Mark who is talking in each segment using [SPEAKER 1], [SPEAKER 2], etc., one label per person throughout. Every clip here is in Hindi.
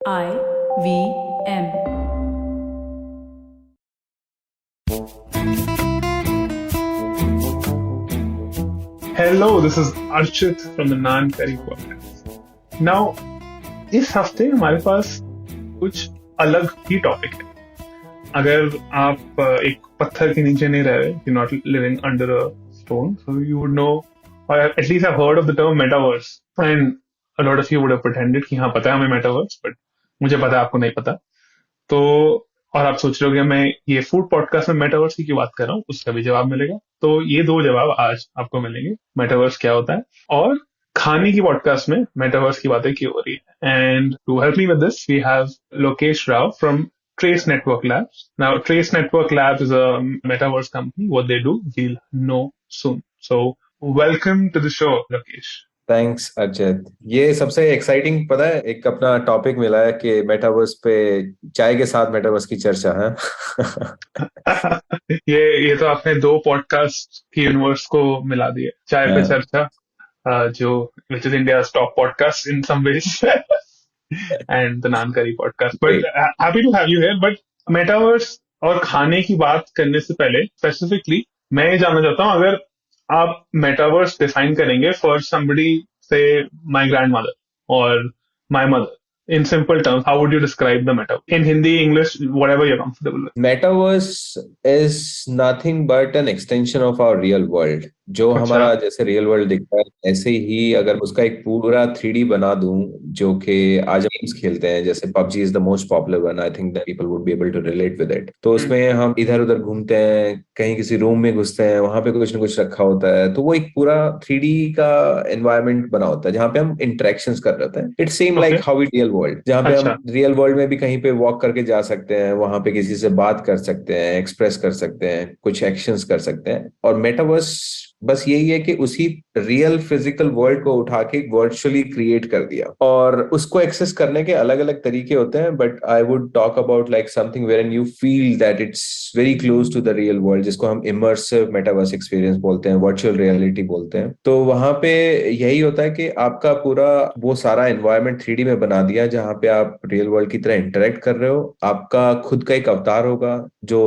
[SPEAKER 1] IVM.
[SPEAKER 2] Hello, this is Archit from the Naan podcast. Now, इस हफ्ते हमारे पास कुछ अलग ही टॉपिक है। अगर आप एक पत्थर के नीचे नहीं रह रहे, you're not living under a stone, so you would know, or at least have heard of the term metaverse. And a lot of you would have pretended कि हाँ पता है हमें metaverse, but मुझे पता है आपको नहीं पता। तो और आप सोच रहे हो कि मैं ये फूड पॉडकास्ट में मेटावर्स की क्यों बात कर रहा हूँ, उसका भी जवाब मिलेगा। तो ये दो जवाब आज आपको मिलेंगे, मेटावर्स क्या होता है और खाने की पॉडकास्ट में मेटावर्स की बातें क्यों हो रही है। And to help me with this we have Lokesh Rao from Trace Network Labs. Now, Trace Network Labs is a metaverse company. What they do, we'll know soon. So, welcome to the show, Lokesh.
[SPEAKER 3] Thanks Archit. ये सबसे एक्साइटिंग पता है, एक अपना टॉपिक मिला है कि मेटावर्स पे चाय के साथ मेटावर्स की चर्चा है।
[SPEAKER 2] ये तो आपने दो पॉडकास्ट की यूनिवर्स को मिला दिया, चाय पे चर्चा, जो which is India's top podcast in some ways, and the naan curry podcast. But happy to have you here. But metaverse और खाने की बात करने से पहले स्पेसिफिकली मैं ये जानना चाहता हूँ, अगर आप मेटावर्स डिफाइन करेंगे फॉर समबडी से माय ग्रैंडमदर और my mother in simple terms, how would you describe the metaverse? In Hindi, English, whatever you're comfortable with.
[SPEAKER 3] Metaverse is nothing but an extension of our real world. जो हमारा जैसे रियल वर्ल्ड दिखता है, ऐसे ही अगर उसका एक पूरा 3D बना दूं, जो कि आज हम गेम्स खेलते हैं, जैसे PUBG is the most popular one, I think that people would be able to relate with it. तो उसमें हम इधर उधर घूमते हैं, कहीं किसी रूम में घुसते हैं, वहां पे कुछ ना कुछ रखा होता है, तो वो एक पूरा 3D का एनवायरनमेंट बना होता है जहाँ पे हम इंटरेक्शंस कर रहे होते हैं। It's same like how V real world, जहाँ पे हम रियल वर्ल्ड में भी कहीं पे वॉक करके जा सकते हैं, वहां पे किसी से बात कर सकते हैं, एक्सप्रेस कर सकते हैं, कुछ एक्शंस कर सकते हैं। और मेटावर्स बस यही है कि उसी रियल फिजिकल वर्ल्ड को उठा के वर्चुअली क्रिएट कर दिया, और उसको एक्सेस करने के अलग अलग तरीके होते हैं। But I would talk about like something where you feel that it's very close to the real world, जिसको हम इमर्सिव मेटावर्स एक्सपीरियंस बोलते हैं, वर्चुअल रियलिटी बोलते हैं। तो वहां पे यही होता है कि आपका पूरा वो सारा एनवायरनमेंट 3D में बना दिया, जहां पे आप रियल वर्ल्ड की तरह इंटरेक्ट कर रहे हो। आपका खुद का एक अवतार होगा जो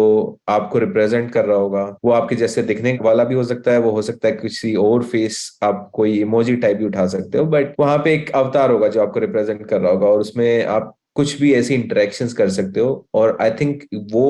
[SPEAKER 3] आपको रिप्रेजेंट कर रहा होगा, वो आपके जैसे दिखने वाला भी हो सकता है, वो हो सकता है किसी और फेस, आप कोई इमोजी टाइप भी उठा सकते हो, बट वहां पे एक अवतार होगा जो आपको रिप्रेजेंट कर रहा होगा, और उसमें आप कुछ भी ऐसी इंटरेक्शंस कर सकते हो। और आई थिंक वो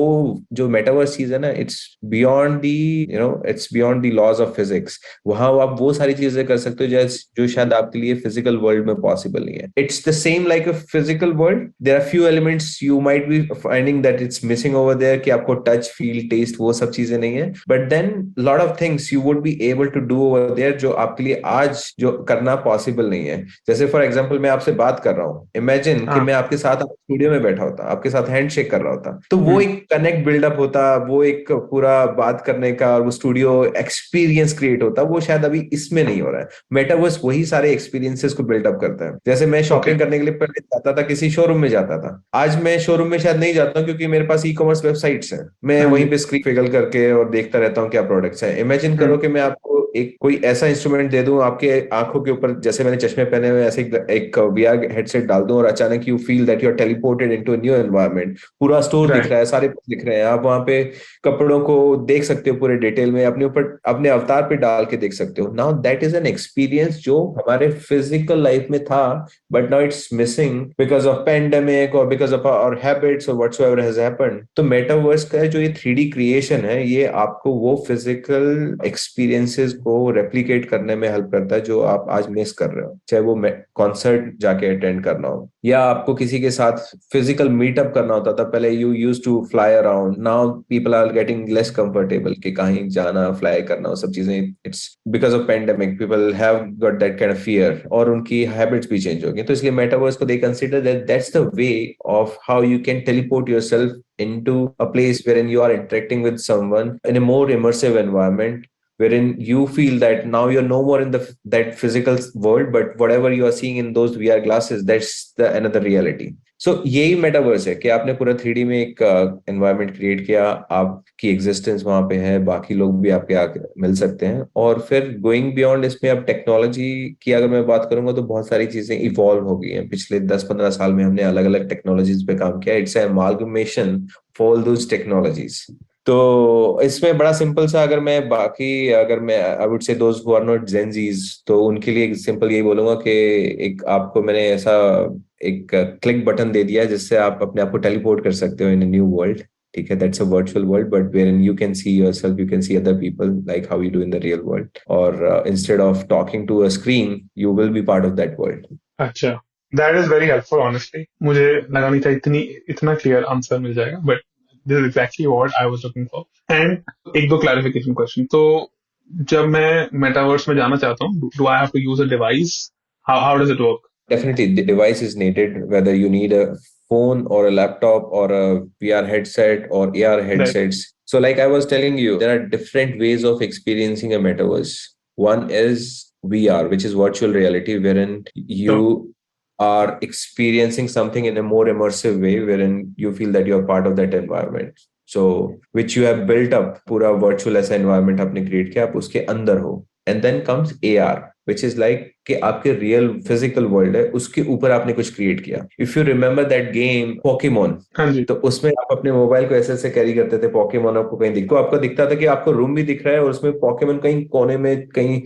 [SPEAKER 3] जो मेटावर्स चीज है ना, it's beyond the it's beyond the laws of physics. वहां आप वो सारी चीजें कर सकते हो जो शायद आपके लिए फिजिकल वर्ल्ड में पॉसिबल नहीं है। It's the same like a physical world, there are few elements you might be finding that it's missing over there, कि आपको टच फील टेस्ट वो सब चीजें नहीं है, but then lot of things you would be able to do over there जो आपके लिए आज जो करना पॉसिबल नहीं है। जैसे फॉर एग्जाम्पल मैं आपसे बात कर रहा हूँ, इमेजिन कि मैं आपके साथ स्टूडियो में बैठा होता, आपके साथ हैंडशेक कर रहा होता, तो वो एक कनेक्ट बिल्डअप होता, वो एक पूरा बात करने का और वो स्टूडियो एक्सपीरियंस क्रिएट होता, वो शायद अभी इसमें नहीं हो रहा है। मेटावर्स वही सारे एक्सपीरियंसेस को बिल्डअप करता है। जैसे मैं शॉपिंग करने के लिए पहले जाता था, किसी शोरूम में जाता था, आज मैं शोरूम में शायद नहीं जाता हूँ क्योंकि मेरे पास ई कॉमर्स वेबसाइट्स हैं, मैं वहीं पे स्क्रीन फिगल करके और देखता रहता हूँ क्या प्रोडक्ट्स हैं। इमेजिन करो कि मैं आपको एक कोई ऐसा इंस्ट्रूमेंट दे दूं आपके आंखों के ऊपर, जैसे मैंने चश्मे पहने हुए, ऐसे एक वीआर हेडसेट डाल दूं और अचानक you feel that you are teleported into a new environment. पूरा स्टोर दिख रहा है, सारे दिख रहे हैं, आप वहां पे कपड़ों को देख सकते हो पूरे डिटेल में, अपने ऊपर अपने अवतार पे डाल के देख सकते हो। Now that is an experience जो हमारे फिजिकल लाइफ में था, but now it's missing because of pandemic और बिकॉज ऑफ आवर हैबिट्स और व्हाटसोएवर हैज हैपेंड। तो मेटावर्स का जो ये 3D क्रिएशन है, ये आपको वो फिजिकल एक्सपीरियंसेस को रेप्लिकेट करने में हेल्प करता है जो आप आज मिस कर रहे हो, चाहे वो कॉन्सर्ट जाके अटेंड करना हो या आपको किसी के साथ फिजिकल मीटअप करना होता था। पहले you used to fly around, now people are getting less comfortable कि कहीं जाना, फ्लाई करना, वो सब चीजें, it's because of pandemic people have got that kind of fear, और उनकी हैबिट्स भी चेंज हो गई। तो इसलिए मेटावर्स को दे consider that that's the way of how you can teleport yourself into a place wherein you are interacting with someone in a more immersive environment, wherein you feel that now you're no more in that physical world, but whatever you are seeing in those VR glasses, that's the another reality. सो यही मेटावर्स है कि आपने पूरा 3D में एक एनवायरनमेंट क्रिएट किया, आपकी एग्जिस्टेंस वहां पे है, बाकी लोग भी आपके आके मिल सकते हैं। और फिर गोइंग बियॉन्ड इसमें अब टेक्नोलॉजी की अगर मैं बात करूंगा तो बहुत सारी चीजें इवॉल्व हो गई हैं। पिछले 10-15 साल में हमने अलग अलग टेक्नोलॉजीज पे काम किया। It's amalgamation for all those technologies. तो इसमें बड़ा सिंपल सा, अगर मैं I would say those who are not Gen Zs, तो उनके लिए सिंपल यही बोलूंगा कि एक आपको मैंने ऐसा एक क्लिक बटन दे दिया है जिससे आप अपने आप को टेलीपोर्ट कर सकते हो इन न्यू वर्ल्ड। ठीक है, that's a virtual world but where in you can see yourself, you can see other people like how you do in the real world, और instead of talking to a screen you will be part of that world.
[SPEAKER 2] अच्छा, that is very helpful honestly. मुझे लगा नहीं था इतना क्लियर आंसर मिल जाएगा, but this is exactly what I was looking for. And एक दो क्लैरिफिकेशन क्वेश्चन। तो जब मैं मेटावर्स में जाना चाहता हूँ, do I have to use a device? How does it work?
[SPEAKER 3] Definitely, the device is needed, whether you need a phone or a laptop or a VR headset or AR
[SPEAKER 2] Right.
[SPEAKER 3] headsets. So, like I was telling you, there are different ways of experiencing a metaverse. One is VR, which is virtual reality, wherein you
[SPEAKER 2] So,
[SPEAKER 3] are experiencing something in a more immersive way, wherein you feel that you're part of that environment. So, which you have built up, पूरा virtual ऐसा environment आपने create किया, आप उसके अंदर हो. And then comes AR, which is like कि आपके रियल फिजिकल वर्ल्ड है उसके ऊपर आपने कुछ क्रिएट किया। If you remember that game Pokemon,
[SPEAKER 2] हाँ जी,
[SPEAKER 3] तो उसमें आप अपने मोबाइल को ऐसे ऐसे कैरी करते थे, पोकेमोन आपको कहीं दिख, तो आपको दिखता था कि आपको रूम भी दिख रहा है और उसमें पोकेमोन कहीं कोने में, कहीं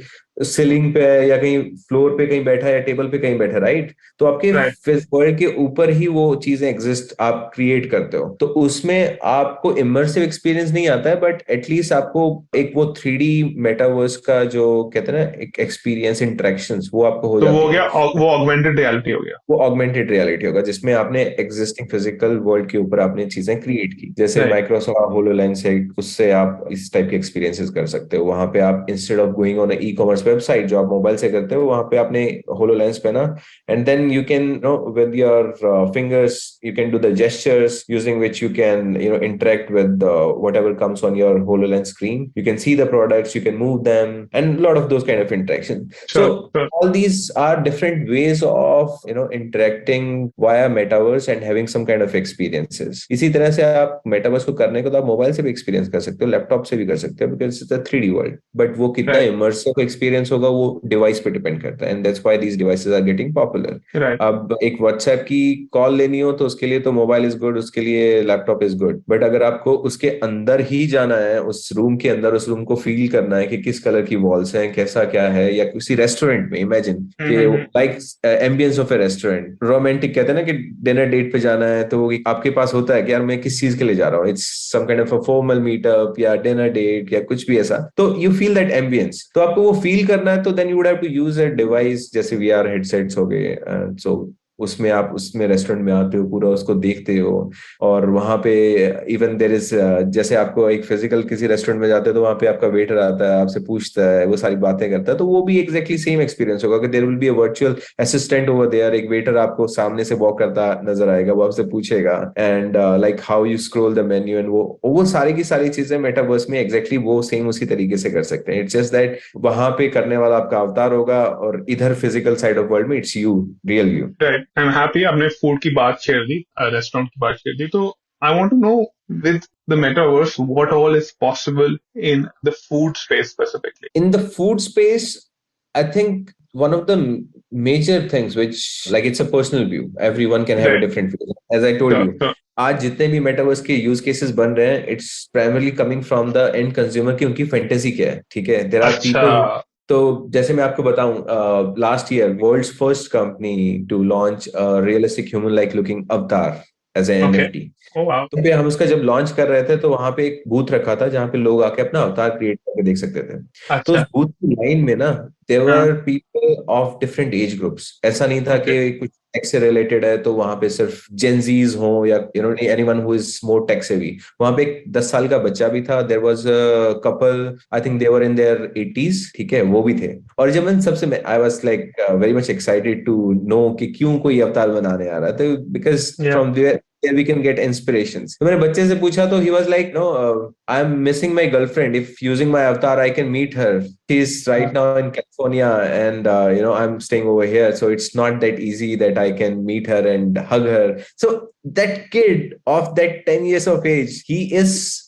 [SPEAKER 3] सीलिंग पे है या कहीं फ्लोर पे कहीं बैठा है या टेबल पे कहीं बैठा है, राइट? तो आपके
[SPEAKER 2] राइट।
[SPEAKER 3] वर्ल्ड के ऊपर ही वो चीजें एग्जिस्ट, आप क्रिएट करते हो। तो उसमें आपको इमर्सिव एक्सपीरियंस नहीं आता है, बट एटलीस्ट आपको एक वो 3D मेटावर्स का जो कहते हैं ना एक एक्सपीरियंस, इंटरेक्शंस, वो आपको हो
[SPEAKER 2] तो वो हो
[SPEAKER 3] जाती
[SPEAKER 2] गया,
[SPEAKER 3] है।
[SPEAKER 2] वो ऑगमेंटेड रियलिटी हो गया।
[SPEAKER 3] वो ऑगमेंटेड रियलिटी होगा जिसमें आपने एग्जिस्टिंग फिजिकल वर्ल्ड के ऊपर आपने चीजें क्रिएट की, जैसे
[SPEAKER 2] राइट।
[SPEAKER 3] माइक्रोसॉफ्ट होलोलेंस है, उससे आप इस टाइप के एक्सपीरियंसेस कर सकते हो। वहां पे आप instead of going on e commerce website जो आप मोबाइल से करते हो, वहां पे आपने होलोलेंस पहना, and then you can no with your fingers you can do the gestures using which you can interact with whatever comes on your HoloLens screen. You can see the products, you can move them, and a lot of those kind of interaction. So
[SPEAKER 2] sure, sure.
[SPEAKER 3] all these are different ways of interacting via metaverse and having some kind of experiences. इसी तरह से आप metaverse को करने को तो आप मोबाइल से भी एक्सपीरियंस कर सकते हो, लैपटॉप से भी कर सकते हो, because it's a 3D world. But वो कितना
[SPEAKER 2] राइट,
[SPEAKER 3] इमर्सिव एक्सपीरियंस होगा वो डिवाइस पे डिपेंड करता है, and that's why these devices are getting popular.
[SPEAKER 2] Right.
[SPEAKER 3] अब एक व्हाट्सएप की कॉल लेनी हो तो उसके लिए तो मोबाइल इज गुड, उसके लिए लैपटॉप इज गुड, बट अगर आपको उसके अंदर ही जाना है, उस रूम के अंदर, उस रूम को फील करना है कि किस कलर की वॉल्स हैं, कैसा क्या है, या किसी रेस्टोरेंट में इमेजिन कि like ambience of A restaurant, romantic कहते हैं ना कि डिनर डेट पे जाना है, तो वो आपके पास होता है कि यार मैं किस चीज के लिए जा रहा हूँ, it's some kind of a formal meetup या डिनर डेट या कुछ भी ऐसा, तो यू फील दैट एम्बियंस, तो आपको वो फील करना है, तो then you would have to use a device जैसे वीआर हेडसेट्स हो गए। सो उसमें आप उसमें रेस्टोरेंट में आते हो, पूरा उसको देखते हो, और वहां पे इवन देर इज, जैसे आपको एक फिजिकल किसी रेस्टोरेंट में जाते हो तो वहां पे आपका वेटर आता है, आपसे पूछता है, वो सारी बातें करता है, तो वो भी एग्जैक्टली सेम एक्सपीरियंस होगा कि there will be a virtual assistant over there, एक वेटर आपको सामने से वॉक करता नजर आएगा, वो आपसे पूछेगा and like how you scroll the menu, and वो सारी की सारी चीजें मेटावर्स में एग्जैक्टली वो सेम उसी तरीके से कर सकते हैं। इट्स जस्ट दैट वहां पे करने वाला आपका अवतार होगा और इधर फिजिकल साइड ऑफ वर्ल्ड में it's you, real you.
[SPEAKER 2] Right. I am happy आपने फूड की बात छेड़ दी, रेस्टोरेंट की बात छेड़ दी। तो I want to know, with the metaverse, what all is possible in the food space specifically?
[SPEAKER 3] In the food space, I think one of the major things which, like, it's a personal view, everyone can have a
[SPEAKER 2] right.
[SPEAKER 3] different view, as I told
[SPEAKER 2] sure,
[SPEAKER 3] you,
[SPEAKER 2] sure.
[SPEAKER 3] आज जितने भी मेटावर्स के यूज केसेस बन रहे हैं, it's primarily coming from the end consumer की उनकी फैंटेसी क्या है, ठीक है, देयर आर
[SPEAKER 2] अच्छा।
[SPEAKER 3] पीपल। तो जैसे मैं आपको बताऊं, last year world's first company to launch realistic human like looking avatar as an
[SPEAKER 2] okay.
[SPEAKER 3] NFT.
[SPEAKER 2] Oh wow.
[SPEAKER 3] तो पे हम उसका जब लॉन्च कर रहे थे तो वहां पे एक बूथ रखा था जहाँ पे लोग आके अपना अवतार क्रिएट करके देख सकते थे। तो उस
[SPEAKER 2] अच्छा।
[SPEAKER 3] बूथ की लाइन में ना देयर
[SPEAKER 2] हाँ।
[SPEAKER 3] Were people of different age groups. ऐसा नहीं था
[SPEAKER 2] ओके।
[SPEAKER 3] कि कुछ टेक से रिलेटेड है तो वहां पे सिर्फ जेनजीज हो या anyone who is more tech savvy. वहां पे एक 10 साल का बच्चा भी था, there was a couple, I think they were in their 80s, ठीक है, वो भी थे। और जब मैं सबसे I was like very much excited to know कि क्यों कोई अवतार बनाने आ रहा है, तो because
[SPEAKER 2] yeah.
[SPEAKER 3] From there we can get inspirations। तो मैंने बच्चे से पूछा तो he was like no, I'm missing my girlfriend. If using my avatar, I can meet her. She's right now in California, and I'm staying over here. So it's not that easy that I can meet her and hug her. So that kid of that 10 years of age, he is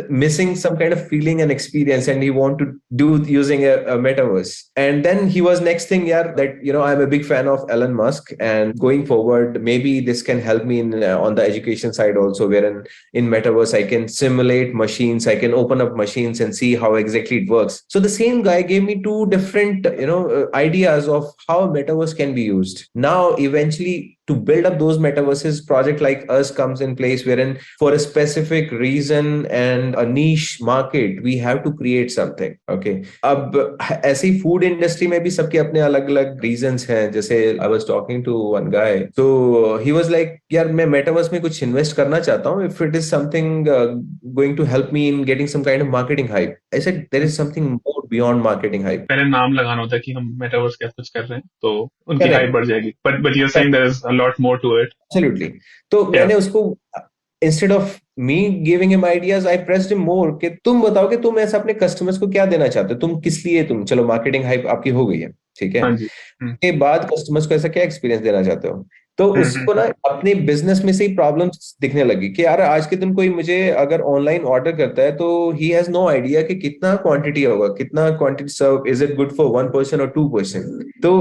[SPEAKER 3] missing some kind of feeling and experience, and he want to do using a metaverse. And then he was next thing, yeah, that I'm a big fan of Elon Musk, and going forward maybe this can help me in on the education side also, wherein in metaverse I can simulate machines, I can open up machines and see how exactly it works. So the same guy gave me two different ideas of how metaverse can be used. Now eventually, to build up those metaverses, project like us comes in place, wherein for a specific reason and a niche market we have to create something. Okay, अब ऐसी फूड इंडस्ट्री में भी सबके अपने अलग अलग रीजंस हैं. जैसे I was talking to one guy, तो ही वाज लाइक, यार मैं मेटावर्स में कुछ इन्वेस्ट करना चाहता हूँ, if it is something going to help me in getting some kind of marketing hype. I said there is something more beyond marketing hype.
[SPEAKER 2] पहले नाम लगाना होता है कि हम मेटावर्स क्या कुछ कर रहे हैं, तो उनकी हाइप
[SPEAKER 3] करेक्ट.
[SPEAKER 2] बढ़ जाएगी. But you are saying there is a lot more to it.
[SPEAKER 3] Absolutely. तो मैंने उसको, instead of me giving him ideas, I pressed him more कि तुम बताओ कि तुम ऐसा अपने कस्टमर्स को क्या देना चाहते हो, तुम किस लिए, तुम चलो मार्केटिंग हाइप आपकी हो गई है, ठीक है,
[SPEAKER 2] हाँ जी.
[SPEAKER 3] के बाद कस्टमर्स को ऐसा क्या एक्सपीरियंस देना चाहते हो. तो उसको ना अपने बिजनेस में से ही प्रॉब्लम्स दिखने लगी कि यार आज के दिन कोई मुझे अगर ऑनलाइन ऑर्डर करता है तो ही हैज नो आइडिया कि कितना क्वांटिटी होगा, कितना quantity serve, is it good for 1 person और 2 पर्सन. तो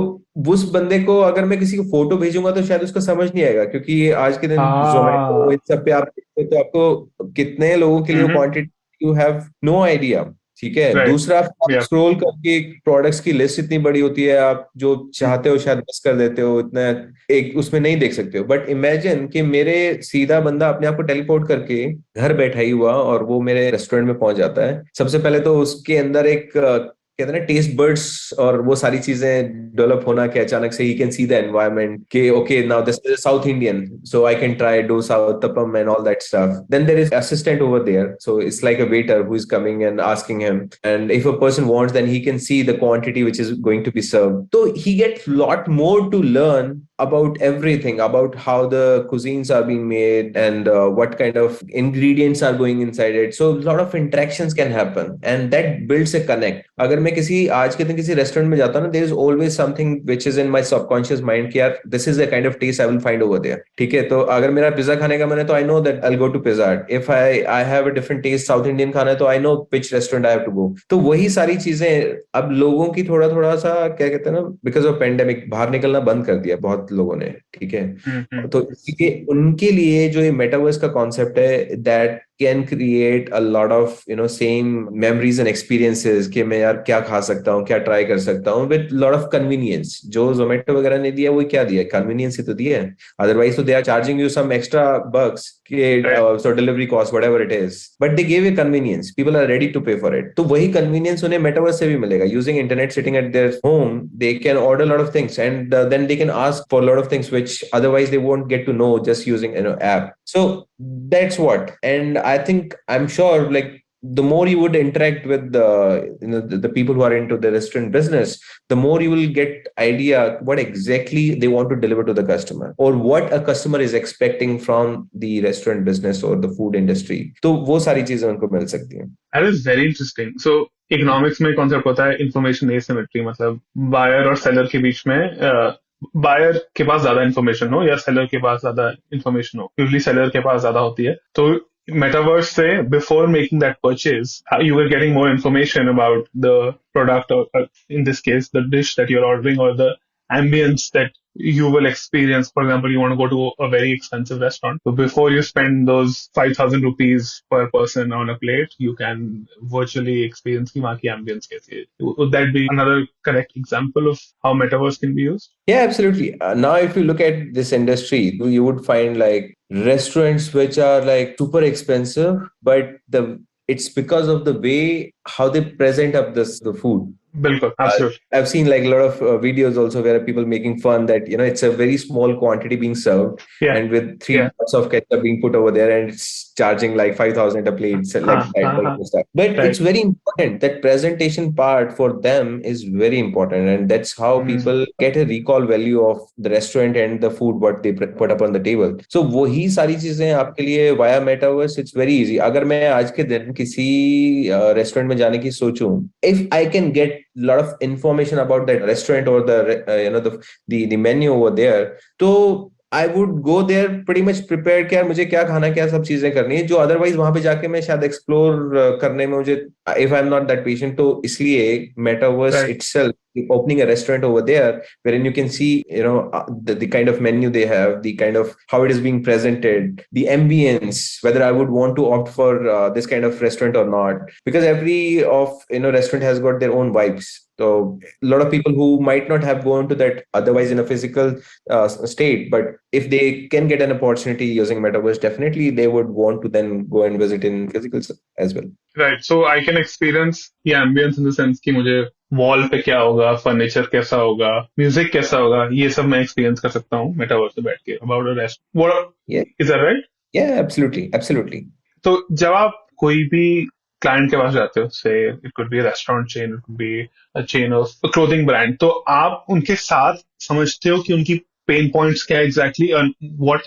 [SPEAKER 3] उस बंदे को अगर मैं किसी को फोटो भेजूंगा तो शायद उसको समझ नहीं आएगा, क्योंकि आज के दिन जोमेटो इन सब पे आप देखते हो तो आपको कितने लोगों के लिए quantity, you have no idea. ठीक है. दूसरा, आप स्क्रॉल करके प्रोडक्ट्स की लिस्ट इतनी बड़ी होती है, आप जो चाहते हो शायद मिस कर देते हो, इतना एक उसमें नहीं देख सकते हो. बट इमेजिन कि मेरे सीधा बंदा अपने आप को टेलीपोर्ट करके घर बैठा ही हुआ और वो मेरे रेस्टोरेंट में पहुंच जाता है. सबसे पहले तो उसके अंदर एक कहते हैं ना टेस्ट बर्ड्स और वो सारी चीजें डेवलप होना, कि अचानक से ही कैन सी द एनवायरनमेंट कि okay now this is South Indian, so I can try dosa, uttapam and all that stuff. Then there is assistant over there, so it's like a waiter who is coming and asking him, and if a person wants then he can see the quantity which is going to be served. तो he gets lot more to learn about everything, about how the cuisines are being made, and what kind of ingredients are going inside it. So a lot of interactions can happen, and that builds a connect. अगर मैं किसी आज के दिन किसी रेस्टोरेंट में जाता हूँ ना, there is always something which is in my subconscious mind कि यार this is the kind of taste I will find over there. ठीक है. तो अगर मेरा पिज्जा खाने का मन है तो I know that I'll go to Pizza Hut. If I have a different taste, South Indian खाना है, तो I know which restaurant I have to go. तो वही सारी चीजें अब लोगों की थोड़ा थोड़ा सा क्या कहते हैं ना, बिकॉज ऑफ पेंडेमिक बाहर निकलना बंद कर दिया बहुत लोगों ने. ठीक है. तो इसलिए उनके लिए जो ये मेटावर्स का कॉन्सेप्ट है, that can create a lot of same memories and experiences कि मैं यार क्या खा सकता हूँ, क्या ट्राई कर सकता हूँ, विद लॉट ऑफ कन्वीनियंस. जो जोमेटो वगैरह ने दिया वो क्या दिया, कन्वीनियंस ही तो दिया है. अदरवाइज तो they are charging you some extra bucks so delivery cost, whatever it is, but they gave you convenience. People are ready to pay for it. तो वही convenience उन्हें metaverse से भी मिलेगा. Using internet, sitting at their home, they can order a lot of things, and then they can ask for a lot of things which otherwise they won't get to know just using app. So that's what. And I think, I'm sure, like, the more you would interact with the people who are into the restaurant business, the more you will get idea what exactly they want to deliver to the customer, or what a customer is expecting from the restaurant business or the food industry. तो वो सारी चीजें उनको मिल सकती हैं.
[SPEAKER 2] That is very interesting. So economics में कॉन्सेप्ट होता है इंफॉर्मेशन एसिमेट्री, मतलब बायर और सेलर के बीच में बायर के पास ज्यादा इन्फॉर्मेशन हो या सेलर के पास ज्यादा इन्फॉर्मेशन हो. यूजली सेलर के पास ज्यादा होती है. तो Metaverse say before making that purchase, you were getting more information about the product, or in this case, the dish that you're ordering, or the ambience that you will experience. For example, you want to go to a very expensive restaurant. So before you spend those 5,000 rupees per person on a plate, you can virtually experience the wहाँ की ambience कैसी है. Would that be another correct example of how Metaverse can be used?
[SPEAKER 3] Yeah, absolutely. Now, if you look at this industry, you would find like restaurants which are like super expensive, but it's because of the way how they present up the food.
[SPEAKER 2] Bilkul, absolutely.
[SPEAKER 3] I've seen like a lot of videos also where people making fun that it's a very small quantity being served, and with three parts of ketchup being put over there, and it's charging like 5,000 a plate, so like that
[SPEAKER 2] हाँ
[SPEAKER 3] type
[SPEAKER 2] हाँ
[SPEAKER 3] of stuff. But
[SPEAKER 2] right.
[SPEAKER 3] it's very important that presentation part for them is very important, and that's how people get a recall value of the restaurant and the food what they put up on the table. So वही सारी चीजें आपके लिए via metaverse it's very easy. अगर मैं आज के दिन किसी रेस्टोरेंट में जाने की सोचूं, if I can get lot of information about that restaurant or the the menu over there, तो I would go there pretty much prepared कि यार मुझे क्या खाना क्या सब चीजें करनी है, जो अदरवाइज वहां पे जाके मैं शायद एक्सप्लोर करने में मुझे if I am not that patient. तो इसलिए metaverse
[SPEAKER 2] right.
[SPEAKER 3] Itself opening a restaurant over there wherein you can see the kind of menu they have, the kind of how it is being presented, the ambience, whether I would want to opt for this kind of restaurant or not, because every of restaurant has got their own vibes. So a lot of people who might not have gone to that otherwise in a physical state, but if they can get an opportunity using metaverse, definitely they would want to then go and visit in physical as well.
[SPEAKER 2] Right. So I can experience ये ambience in the sense कि मुझे वॉल पे क्या होगा, फर्नीचर कैसा होगा, म्यूजिक कैसा होगा, ये सब मैं एक्सपीरियंस कर सकता हूँ मेटावर्स में बैठ के about the rest. What
[SPEAKER 3] Yeah,
[SPEAKER 2] is that right?
[SPEAKER 3] yeah, absolutely, absolutely.
[SPEAKER 2] तो जब आप कोई भी क्लाइंट के पास जाते हो, से it could be restaurant chain, it could be a chain of clothing brand, तो आप उनके साथ समझते हो कि उनकी पेन पॉइंट्स क्या एग्जैक्टली और what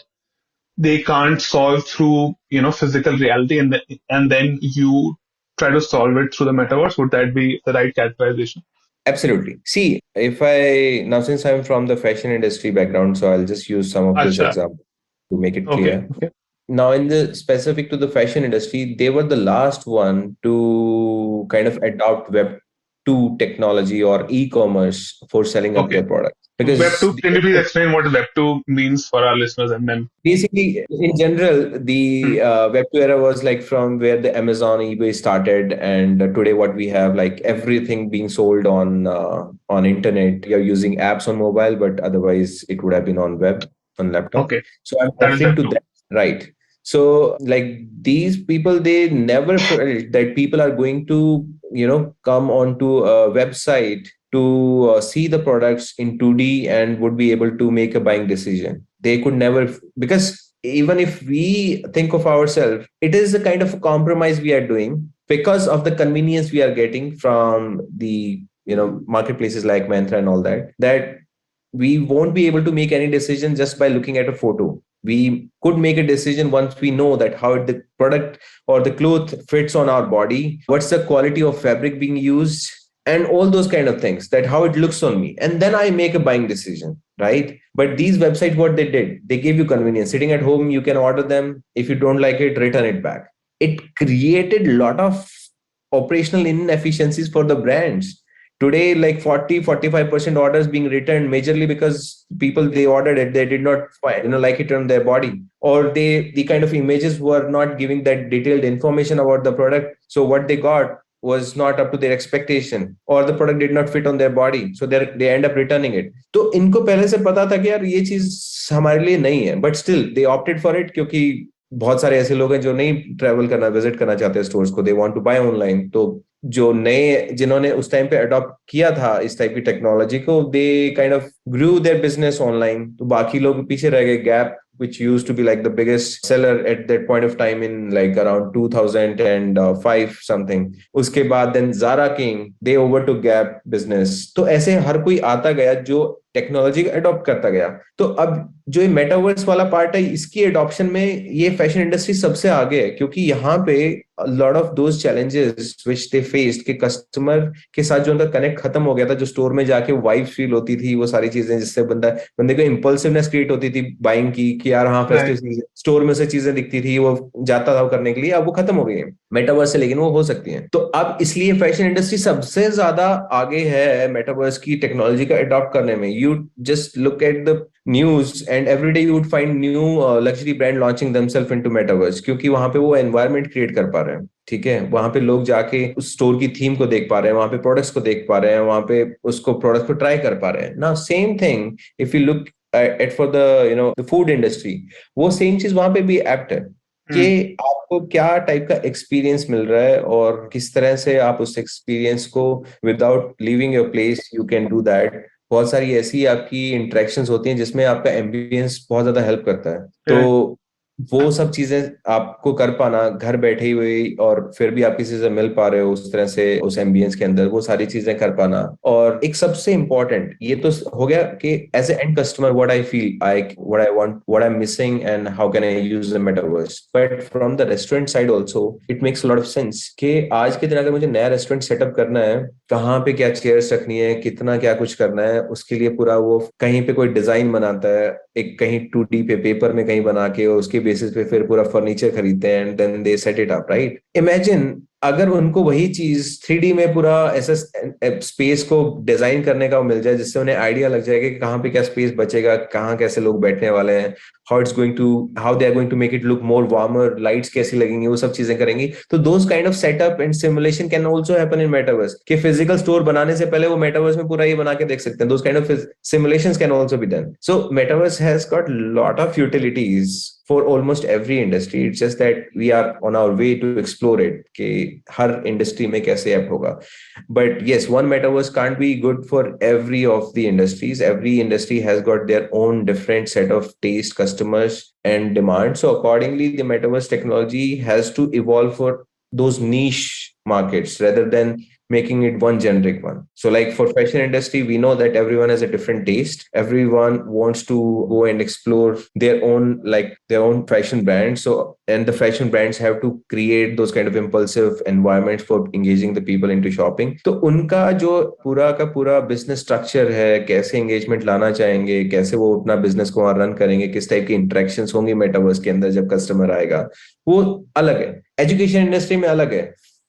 [SPEAKER 2] they can't solve through physical reality, and then you try to solve it through the metaverse. Would that be the right categorization?
[SPEAKER 3] Absolutely. See, if I now since I'm from the fashion industry background, so I'll just use some of this
[SPEAKER 2] Acha.
[SPEAKER 3] example to make it
[SPEAKER 2] Okay,
[SPEAKER 3] clear.
[SPEAKER 2] okay.
[SPEAKER 3] Now, in the specific to the fashion industry, they were the last one to kind of adopt Web 2 technology or e-commerce for selling up
[SPEAKER 2] Okay.
[SPEAKER 3] their products. Because
[SPEAKER 2] Web 2, can you please explain what Web 2 means for our listeners, and then
[SPEAKER 3] basically, in general, the
[SPEAKER 2] hmm,
[SPEAKER 3] Web 2 era was like from where the Amazon, eBay started, and today what we have, like everything being sold on internet. You're using apps on mobile, but otherwise it would have been on web, on laptop.
[SPEAKER 2] okay,
[SPEAKER 3] So I'm
[SPEAKER 2] that is
[SPEAKER 3] referring
[SPEAKER 2] Web
[SPEAKER 3] to
[SPEAKER 2] 2.
[SPEAKER 3] that, right? So like these people, they never felt that people are going to come onto a website to see the products in 2D and would be able to make a buying decision. They could never, because even if we think of ourselves, it is a kind of a compromise we are doing because of the convenience we are getting from the marketplaces like Mantra and all that, that we won't be able to make any decision just by looking at a photo. We could make a decision once we know that how the product or the cloth fits on our body, what's the quality of fabric being used, and all those kind of things, that how it looks on me, and then I make a buying decision, right? But these websites, what they did, they gave you convenience. Sitting at home, you can order them. If you don't like it, return it back. It created a lot of operational inefficiencies for the brands. Today, like 40-45% orders being returned majorly because people, they ordered it, they did not find like it on their body, or the kind of images were not giving that detailed information about the product, so what they got was not up to their expectation, or the product did not fit on their body, so they end up returning it. तो इनको पहले से पता था कि यार ये चीज हमारे लिए नहीं है, but still they opted for it, क्योंकि बहुत सारे ऐसे लोग हैं जो नहीं ट्रैवल करना, विजिट करना चाहते हैं स्टोर्स को, they want to buy online. तो जो नए जिन्होंने उस टाइम पे अडॉप्ट किया था इस टाइप की टेक्नोलॉजी को, they kind of grew their business online. तो बाकी लोग पीछे रह गए. Gap which used to be like the biggest seller at that point of time in like around 2005 something. उसके बाद then Zara came, they overtook Gap business. तो ऐसे हर कोई आता गया जो टेक्नोलॉजी अडॉप्ट करता गया. तो अब जो ये मेटावर्स वाला पार्ट है, इसकी एडॉप्शन में ये फैशन इंडस्ट्री सबसे आगे है, क्योंकि यहाँ पे lot of those challenges which they faced, कि कस्टमर के साथ जो उनका कनेक्ट खत्म हो गया था, जो स्टोर में जाके वाइब फील होती थी, वो सारी चीजें जिससे बंदे को इम्पल्सिवनेस क्रिएट होती थी बाइंग की, कि यार हाँ फेस्टिव
[SPEAKER 2] Right.
[SPEAKER 3] सीजन, स्टोर में से चीजें दिखती थी, वो जाता था करने के लिए, अब वो खत्म हो गई है मेटावर्स से, लेकिन वो हो सकती है. तो अब इसलिए फैशन इंडस्ट्री सबसे ज्यादा आगे है मेटावर्स की टेक्नोलॉजी का अडॉप्ट करने में. You just look at the news and every day you would find new luxury brand launching themselves into metaverse, क्योंकि वहां पे वो environment create कर पा रहे हैं. ठीक है, वहां पे लोग जाके उस स्टोर की थीम को देख पा रहे हैं, वहां पे प्रोडक्ट्स को देख पा रहे हैं, वहां पे उसको प्रोडक्ट को ट्राई कर पा रहे हैं. Now same thing if you look at for the food industry, वो सेम चीज वहां पे भी एप्ट है, कि आपको क्या टाइप का एक्सपीरियंस मिल रहा है और किस तरह से आप उस एक्सपीरियंस को without leaving your place you can do that. बहुत सारी ऐसी आपकी इंटरेक्शंस होती हैं जिसमें आपका एम्बियंस बहुत ज्यादा हेल्प करता है. तो वो सब चीजें आपको कर पाना घर बैठे हुए, और फिर भी आप किसी से मिल पा रहे हो उस तरह से उस एम्बियंस के अंदर, वो सारी चीजें कर पाना। और एक सबसे इंपॉर्टेंट ये तो हो गया कि as a end customer what I feel, I what I want, what I am missing, and how can I use the metaverse. But from the restaurant side also it makes lot of sense कि आज के दिन अगर मुझे नया रेस्टोरेंट सेटअप करना है, कहाँ पे क्या चेयर्स रखनी है, कितना क्या कुछ करना है, उसके लिए पूरा वो कहीं पे कोई डिजाइन बनाता है, एक कहीं 2D पे पेपर में कहीं बना के, और उसके बेसिस पे फिर पूरा फर्नीचर खरीदते हैं and then they set it up, right. Imagine अगर उनको वही चीज 3D में पूरा ऐसा स्पेस को डिजाइन करने का मिल जाए, जिससे उन्हें आइडिया लग जाएगा कि कहाँ पे क्या स्पेस बचेगा, कहाँ कैसे लोग बैठने वाले हैं, how they are going to make it look more warmer, lights कैसी लगेंगी, वो सब चीजें करेंगी। तो those kind of setup and simulation can also happen in metaverse, कि फिजिकल स्टोर बनाने से पहले वो मेटावर्स में पूरा ये बना के देख सकते हैं। Those kind of simulations can also be done. So metaverse has got lot of utilities for almost every industry. It's just that we are on our way to explore it कि हर industry में कैसे ऐप होगा। But yes, one metaverse can't be good for every of the industries. Every industry has got their own different set of taste, customers, and demand. So accordingly, the metaverse technology has to evolve for those niche markets rather than making it one generic one. So like for fashion industry, we know that everyone has a different taste. Everyone wants to go and explore their own, like their own fashion brand. So, and the fashion brands have to create those kind of impulsive environments for engaging the people into shopping. तो उनका जो पूरा का पूरा बिजनेस स्ट्रक्चर है, कैसे एंगेजमेंट लाना चाहेंगे, कैसे वो अपना बिजनेस को वहां रन करेंगे, किस टाइप की इंटरेक्शंस होंगी मेटावर्स के अंदर जब कस्टमर आएगा, वो अलग है। एजुकेशन इंडस्ट्री में अलग है,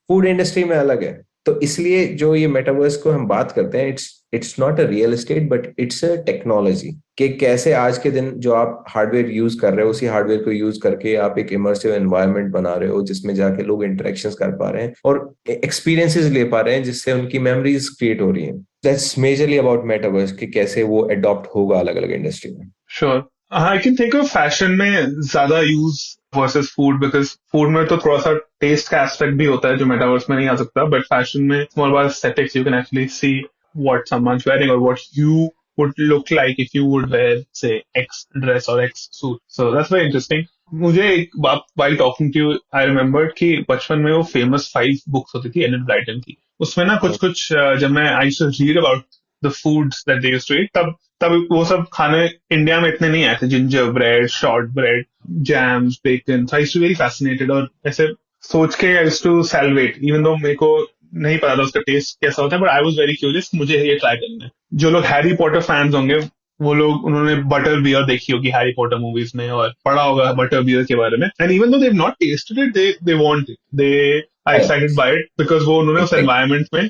[SPEAKER 3] फूड इंडस्ट्री में अलग है। तो इसलिए जो ये मेटावर्स को हम बात करते हैं, it's not a real estate but it's a technology, कि कैसे आज के दिन जो आप हार्डवेयर यूज कर रहे हो, उसी हार्डवेयर को यूज करके आप एक इमर्सिव एनवायरनमेंट बना रहे हो, जिसमें जाके लोग इंटरेक्शंस कर पा रहे हैं और एक्सपीरियंसेस ले पा रहे हैं, जिससे उनकी मेमोरीज क्रिएट हो रही हैं। दैट्स मेजरली अबाउट मेटावर्स, कि कैसे वो अडॉप्ट होगा अलग अलग इंडस्ट्री में।
[SPEAKER 2] Sure, I can think of fashion में ज्यादा use versus food, because food में तो थोड़ा सा टेस्ट का एस्पेक्ट भी होता है जो मेटावर्स में नहीं आ सकता, बट फैशन में small bar aesthetics, you can actually see what someone's wearing और what you would look like if you would wear say X dress or X suit. So that's very interesting. मुझे एक बात while talking to you I remembered कि बचपन में वो famous 5 books होती थी एनएड ब्राइटन की, उसमें ना कुछ कुछ जब मैं I used to read about the foods that they used to eat, तब तब वो सब खाने इंडिया में इतने नहीं आए थे, gingerbread, shortbread, jams, bacon. I used to very fascinated और ऐसे सोच के I used to salivate, even though मेरे को नहीं पता था उसका टेस्ट कैसा होता है, but I was very curious, मुझे ये ट्राई करना है। जो लोग हैरी पॉटर फैंस होंगे वो लोग, उन्होंने बटर बियर देखी होगी हैरी पॉटर मूवीज में और पढ़ा होगा बटर बियर के बारे में, and even though they have not tested it, they want it, they are excited by it because वो उन्होंने उस एनवायरनमेंट में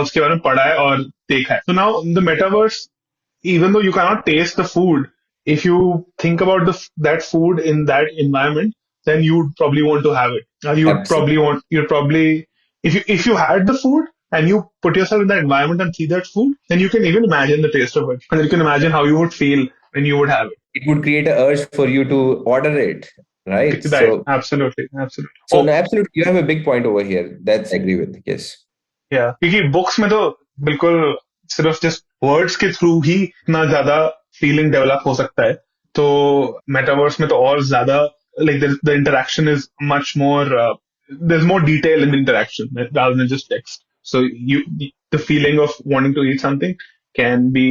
[SPEAKER 2] उसके बारे में पढ़ा है और देखा है। So now the metaverse, even though you cannot taste the food, if you think about that food in that environment, then you'd probably want to have it.
[SPEAKER 3] Absolutely.
[SPEAKER 2] You'd probably, if you had the food and you put yourself in that environment and see that food, then you can even imagine the taste of it. And you can imagine how you would feel when you would have it.
[SPEAKER 3] It would create a urge for you to order it, right?
[SPEAKER 2] Right. Absolutely. Absolutely.
[SPEAKER 3] So no, absolutely, you have a big point over here. That's I agree with. Yes.
[SPEAKER 2] या क्योंकि बुक्स में तो बिल्कुल सिर्फ जस्ट वर्ड्स के थ्रू ही इतना ज्यादा फीलिंग डेवलप हो सकता है, तो मेटावर्स में तो और ज्यादा like the interaction is much more, there's more detail in the interaction rather than just text. So the feeling of wanting to eat something can be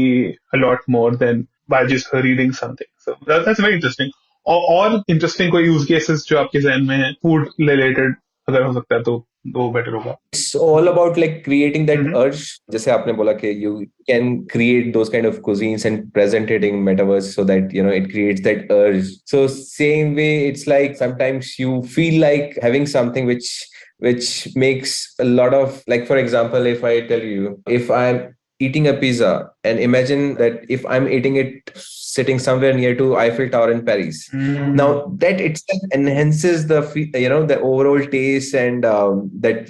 [SPEAKER 2] a lot more than by just reading something. So that's very interesting. और interesting कोई use cases जो आपके जहन में है फूड रिलेटेड अगर हो सकता है तो वो बेटर होगा।
[SPEAKER 3] It's all about like creating that urge. जैसे आपने बोला कि you can create those kind of cuisines and present it in metaverse so that you know it creates that urge. So same way, it's like sometimes you feel like having something which makes a lot of, like for example, if I tell you, if I'm eating a pizza and imagine that if I'm eating it sitting somewhere near to Eiffel Tower in Paris. Now that itself enhances the the overall taste, and that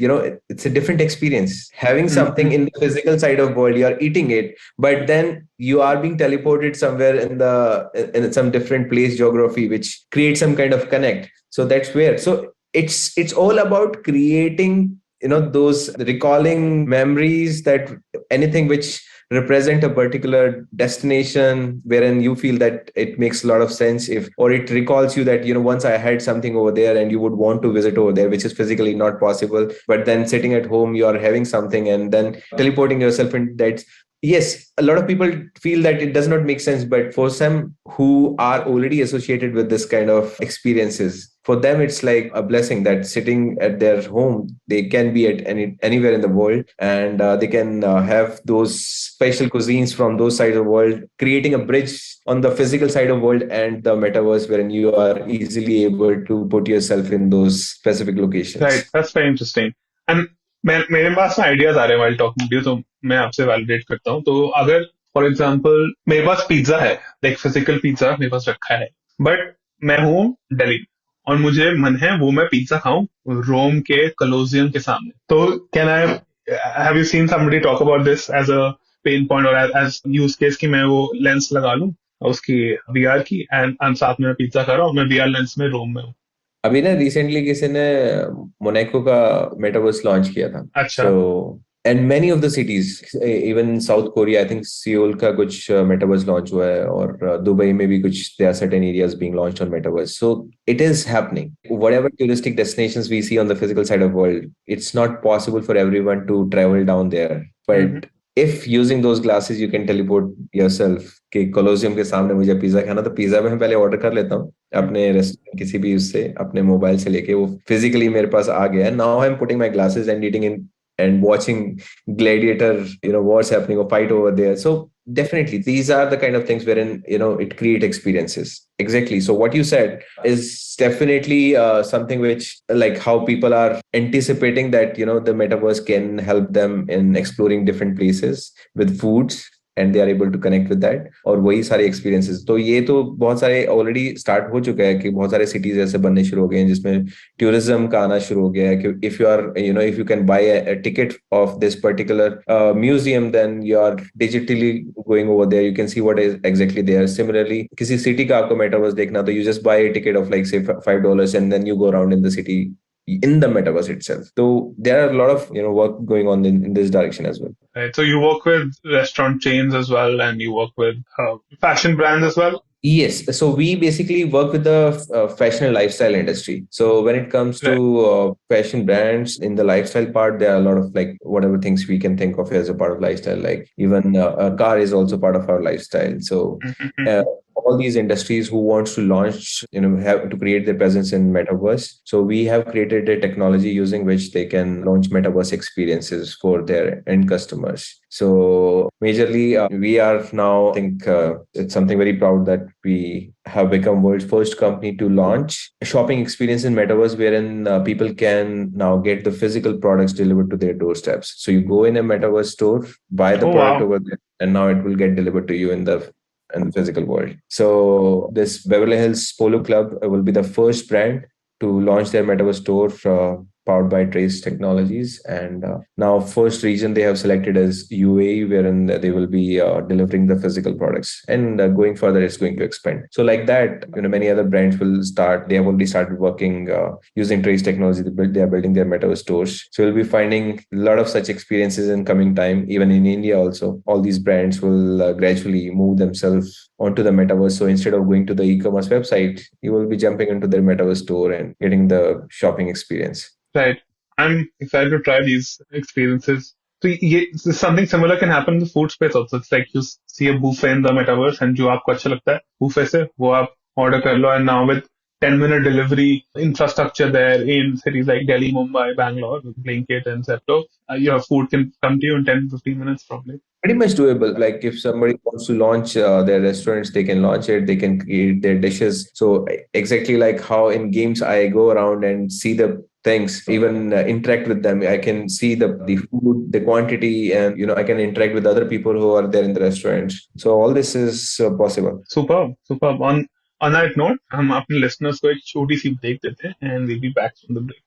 [SPEAKER 3] it's a different experience. Having something in the physical side of world, you are eating it, but then you are being teleported somewhere in some different place geography, which creates some kind of connect. So that's where. So it's all about creating those recalling memories, that anything which represent a particular destination wherein you feel that it makes a lot of sense, if or it recalls you that once I had something over there and you would want to visit over there, which is physically not possible, but then sitting at home you are having something and then teleporting yourself in that. Yes, a lot of people feel that it does not make sense, but for some who are already associated with this kind of experiences, for them it's like a blessing that sitting at their home, they can be at anywhere in the world, and they can have those special cuisines from those sides of the world, creating a bridge on the physical side of the world and the metaverse, wherein you are easily able to put yourself in those specific
[SPEAKER 2] Right,
[SPEAKER 3] locations.
[SPEAKER 2] that's very interesting. And मेरे पास ना आइडियाज आ रहे हैं while talking to you, तो मैं आपसे वैलिडेट करता हूँ. तो अगर फॉर एग्जांपल मेरे पास पिज्जा है, लाइक फिजिकल पिज्जा मेरे पास रखा है, बट मैं हूँ दिल्ली और मुझे मन है वो मैं पिज्जा खाऊं रोम के कोलोसियम के सामने. तो can I have you seen somebody talk about this as a pain point और एज यूज केस कि मैं वो लेंस लगा लूं उसकी वीआर की एंड साथ में मैं पिज्जा खा रहा हूँ, मैं वीआर लेंस में रोम में हूँ.
[SPEAKER 3] अभी ना रिसेंटली किसी ने मोनाको का मेटावर्स लॉन्च किया था.
[SPEAKER 2] अच्छा.
[SPEAKER 3] So and many of the cities, even south Korea, I think Seoul का कुछ मेटावर्स लॉन्च हुआ है, और दुबई में भी कुछ there are certain areas being launched on metaverse. So it is happening. Whatever touristic destinations we see on the physical side of world, it's not possible for everyone to travel down there, but if using those glasses you can teleport yourself कि कोलोसियम के सामने मुझे पिज्जा खाना, तो पिज्जा मैं पहले ऑर्डर कर लेता हूँ अपने रेस्टोरेंट किसी भी उससे, अपने मोबाइल से लेके वो फिजिकली मेरे पास आ गया है. Now I am putting my glasses and eating in and watching gladiator, what's happening or fight over there. So definitely these are the kind of things wherein it create experiences. Exactly. So what you said is definitely something which, like, how people are anticipating that the metaverse can help them in exploring different places with foods, and they are able to connect with that, और वही सारे experiences. तो ये तो बहुत सारे already start हो चुका है कि बहुत सारे cities ऐसे बनने शुरू हो गए हैं जिसमें tourism का आना शुरू हो गया है कि if you are, if you can buy a ticket of this particular museum, then you are digitally going over there, you can see what is exactly there. Similarly, किसी city का आपको metaverse देखना, तो you just buy a ticket of like say $5 and then you go around in the city in the metaverse itself. So there are a lot of work going on in this direction as well.
[SPEAKER 2] Right. So you work with restaurant chains as well, and you work with fashion brands as well.
[SPEAKER 3] Yes, so we basically work with the fashion and lifestyle industry. So when it comes to fashion brands, in the lifestyle part, there are a lot of like whatever things we can think of as a part of lifestyle. Like even a car is also part of our lifestyle. So all these industries who wants to launch, have to create their presence in metaverse. So we have created a technology using which they can launch metaverse experiences for their end customers. So majorly, we are now, I think it's something very proud that we have become world's first company to launch a shopping experience in metaverse, wherein people can now get the physical products delivered to their doorsteps. So you go in a metaverse store, buy the product over there, and now it will get delivered to you in the physical world. So this Beverly Hills Polo Club will be the first brand to launch their metaverse store powered by Trace Technologies. And now first region they have selected as UAE, wherein they will be delivering the physical products. And going further, it's going to expand. So like that, many other brands will start. They have already started working using Trace Technology. They are building their metaverse stores. So we'll be finding a lot of such experiences in coming time. Even in India also, all these brands will gradually move themselves onto the metaverse. So instead of going to the e-commerce website, you will be jumping into their metaverse store and getting the shopping experience.
[SPEAKER 2] Right. I'm excited to try these experiences. So something similar can happen in the food space also. It's like you see a buffet in the metaverse and जो आपको अच्छा लगता है buffet से वो आप order कर लो, and now with 10-minute delivery infrastructure there in cities like Delhi, Mumbai, Bangalore, with Blinkit and Zepto, your food can come to you in 10-15 minutes probably.
[SPEAKER 3] Pretty much doable. Like if somebody wants to launch their restaurants, they can launch it. They can create their dishes. So exactly like how in games I go around and see the things, even interact with them. I can see the food, the quantity, and I can interact with other people who are there in the restaurants. So all this is possible.
[SPEAKER 2] Superb, superb. On that note, हम अपने listeners को एक छोटी सी break देते हैं, and we'll be back from the break.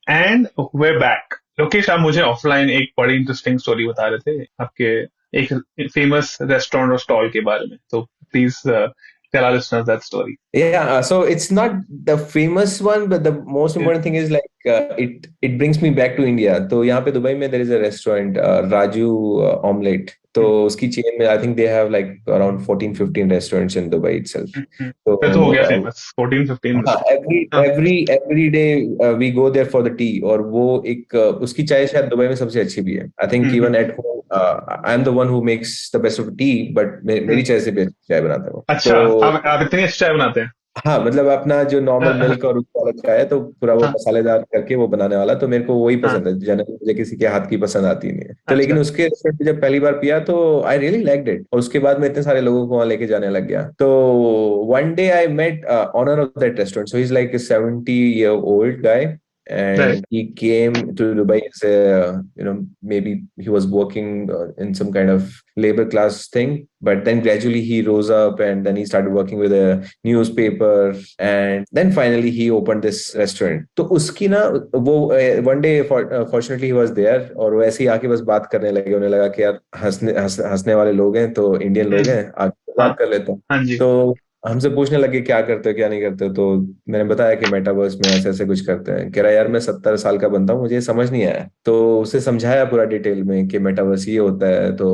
[SPEAKER 2] And we're back. Lokesh, आप मुझे ऑफलाइन एक बड़ी इंटरेस्टिंग स्टोरी बता रहे थे आपके एक फेमस रेस्टोरेंट और स्टॉल के बारे में, तो please tell our listeners that story.
[SPEAKER 3] Yeah, so it's not the famous one, but the most
[SPEAKER 2] Yeah.
[SPEAKER 3] important thing is like it brings me back to India. तो यहाँ पे दुबई में there is a restaurant, Raju Omelette. तो
[SPEAKER 2] हम्म,
[SPEAKER 3] उसकी चेन में I think they have like around 14-15 restaurants in Dubai itself. तो
[SPEAKER 2] फिर तो हो गया फेमस 14-15
[SPEAKER 3] हाँ,
[SPEAKER 2] restaurant. हाँ.
[SPEAKER 3] every day we go there for the tea. और वो एक उसकी चाय शायद दुबई में सबसे अच्छी भी है. I think
[SPEAKER 2] hmm,
[SPEAKER 3] even at home I'm the one who makes the best of tea, but मेरी
[SPEAKER 2] हम्म.
[SPEAKER 3] चाय से भी अच्छी चाय बनाता हूँ.
[SPEAKER 2] अच्छा,
[SPEAKER 3] तो
[SPEAKER 2] आप इतनी अच्छी चाय बनाते हैं?
[SPEAKER 3] हाँ, मतलब अपना जो नॉर्मल
[SPEAKER 2] हाँ,
[SPEAKER 3] मिल्क और उसका अलग चाय है, तो पूरा वो
[SPEAKER 2] हाँ,
[SPEAKER 3] मसालेदार करके वो बनाने वाला, तो मेरे को वही
[SPEAKER 2] हाँ.
[SPEAKER 3] पसंद है. जनरली मुझे किसी के हाथ की पसंद आती नहीं है. तो लेकिन
[SPEAKER 2] अच्छा.
[SPEAKER 3] उसके रेस्टोरेंट पे जब पहली बार पिया तो आई रियली लाइक्ड इट. और उसके बाद मैं इतने सारे लोगों को वहां लेके जाने लग गया. तो one day I met owner of that restaurant. So he is like a 70-year old guy,
[SPEAKER 2] right.
[SPEAKER 3] and he came to Dubai as a, maybe he was working in some kind of labor class thing, but then gradually he rose up and then he started working with a newspaper, and then finally he opened this restaurant. तो उसकी ना वो one day fortunately he was there, और वो ऐसे ही आके बस बात करने लगे. उन्हें लगा कि यार हंसने वाले लोग हैं, तो इंडियन लोग हैं, आके
[SPEAKER 2] हाँ,
[SPEAKER 3] बात कर लेते हैं.
[SPEAKER 2] हाँ जी.
[SPEAKER 3] तो हमसे पूछने लगे क्या करते हो क्या नहीं करते हो. तो मैंने बताया कि मेटावर्स में ऐसे ऐसे कुछ करते हैं. कह रहा यार मैं 70 साल का बनता हूँ, मुझे समझ नहीं आया. तो उसे समझाया पूरा डिटेल में कि मेटावर्स ये होता है. तो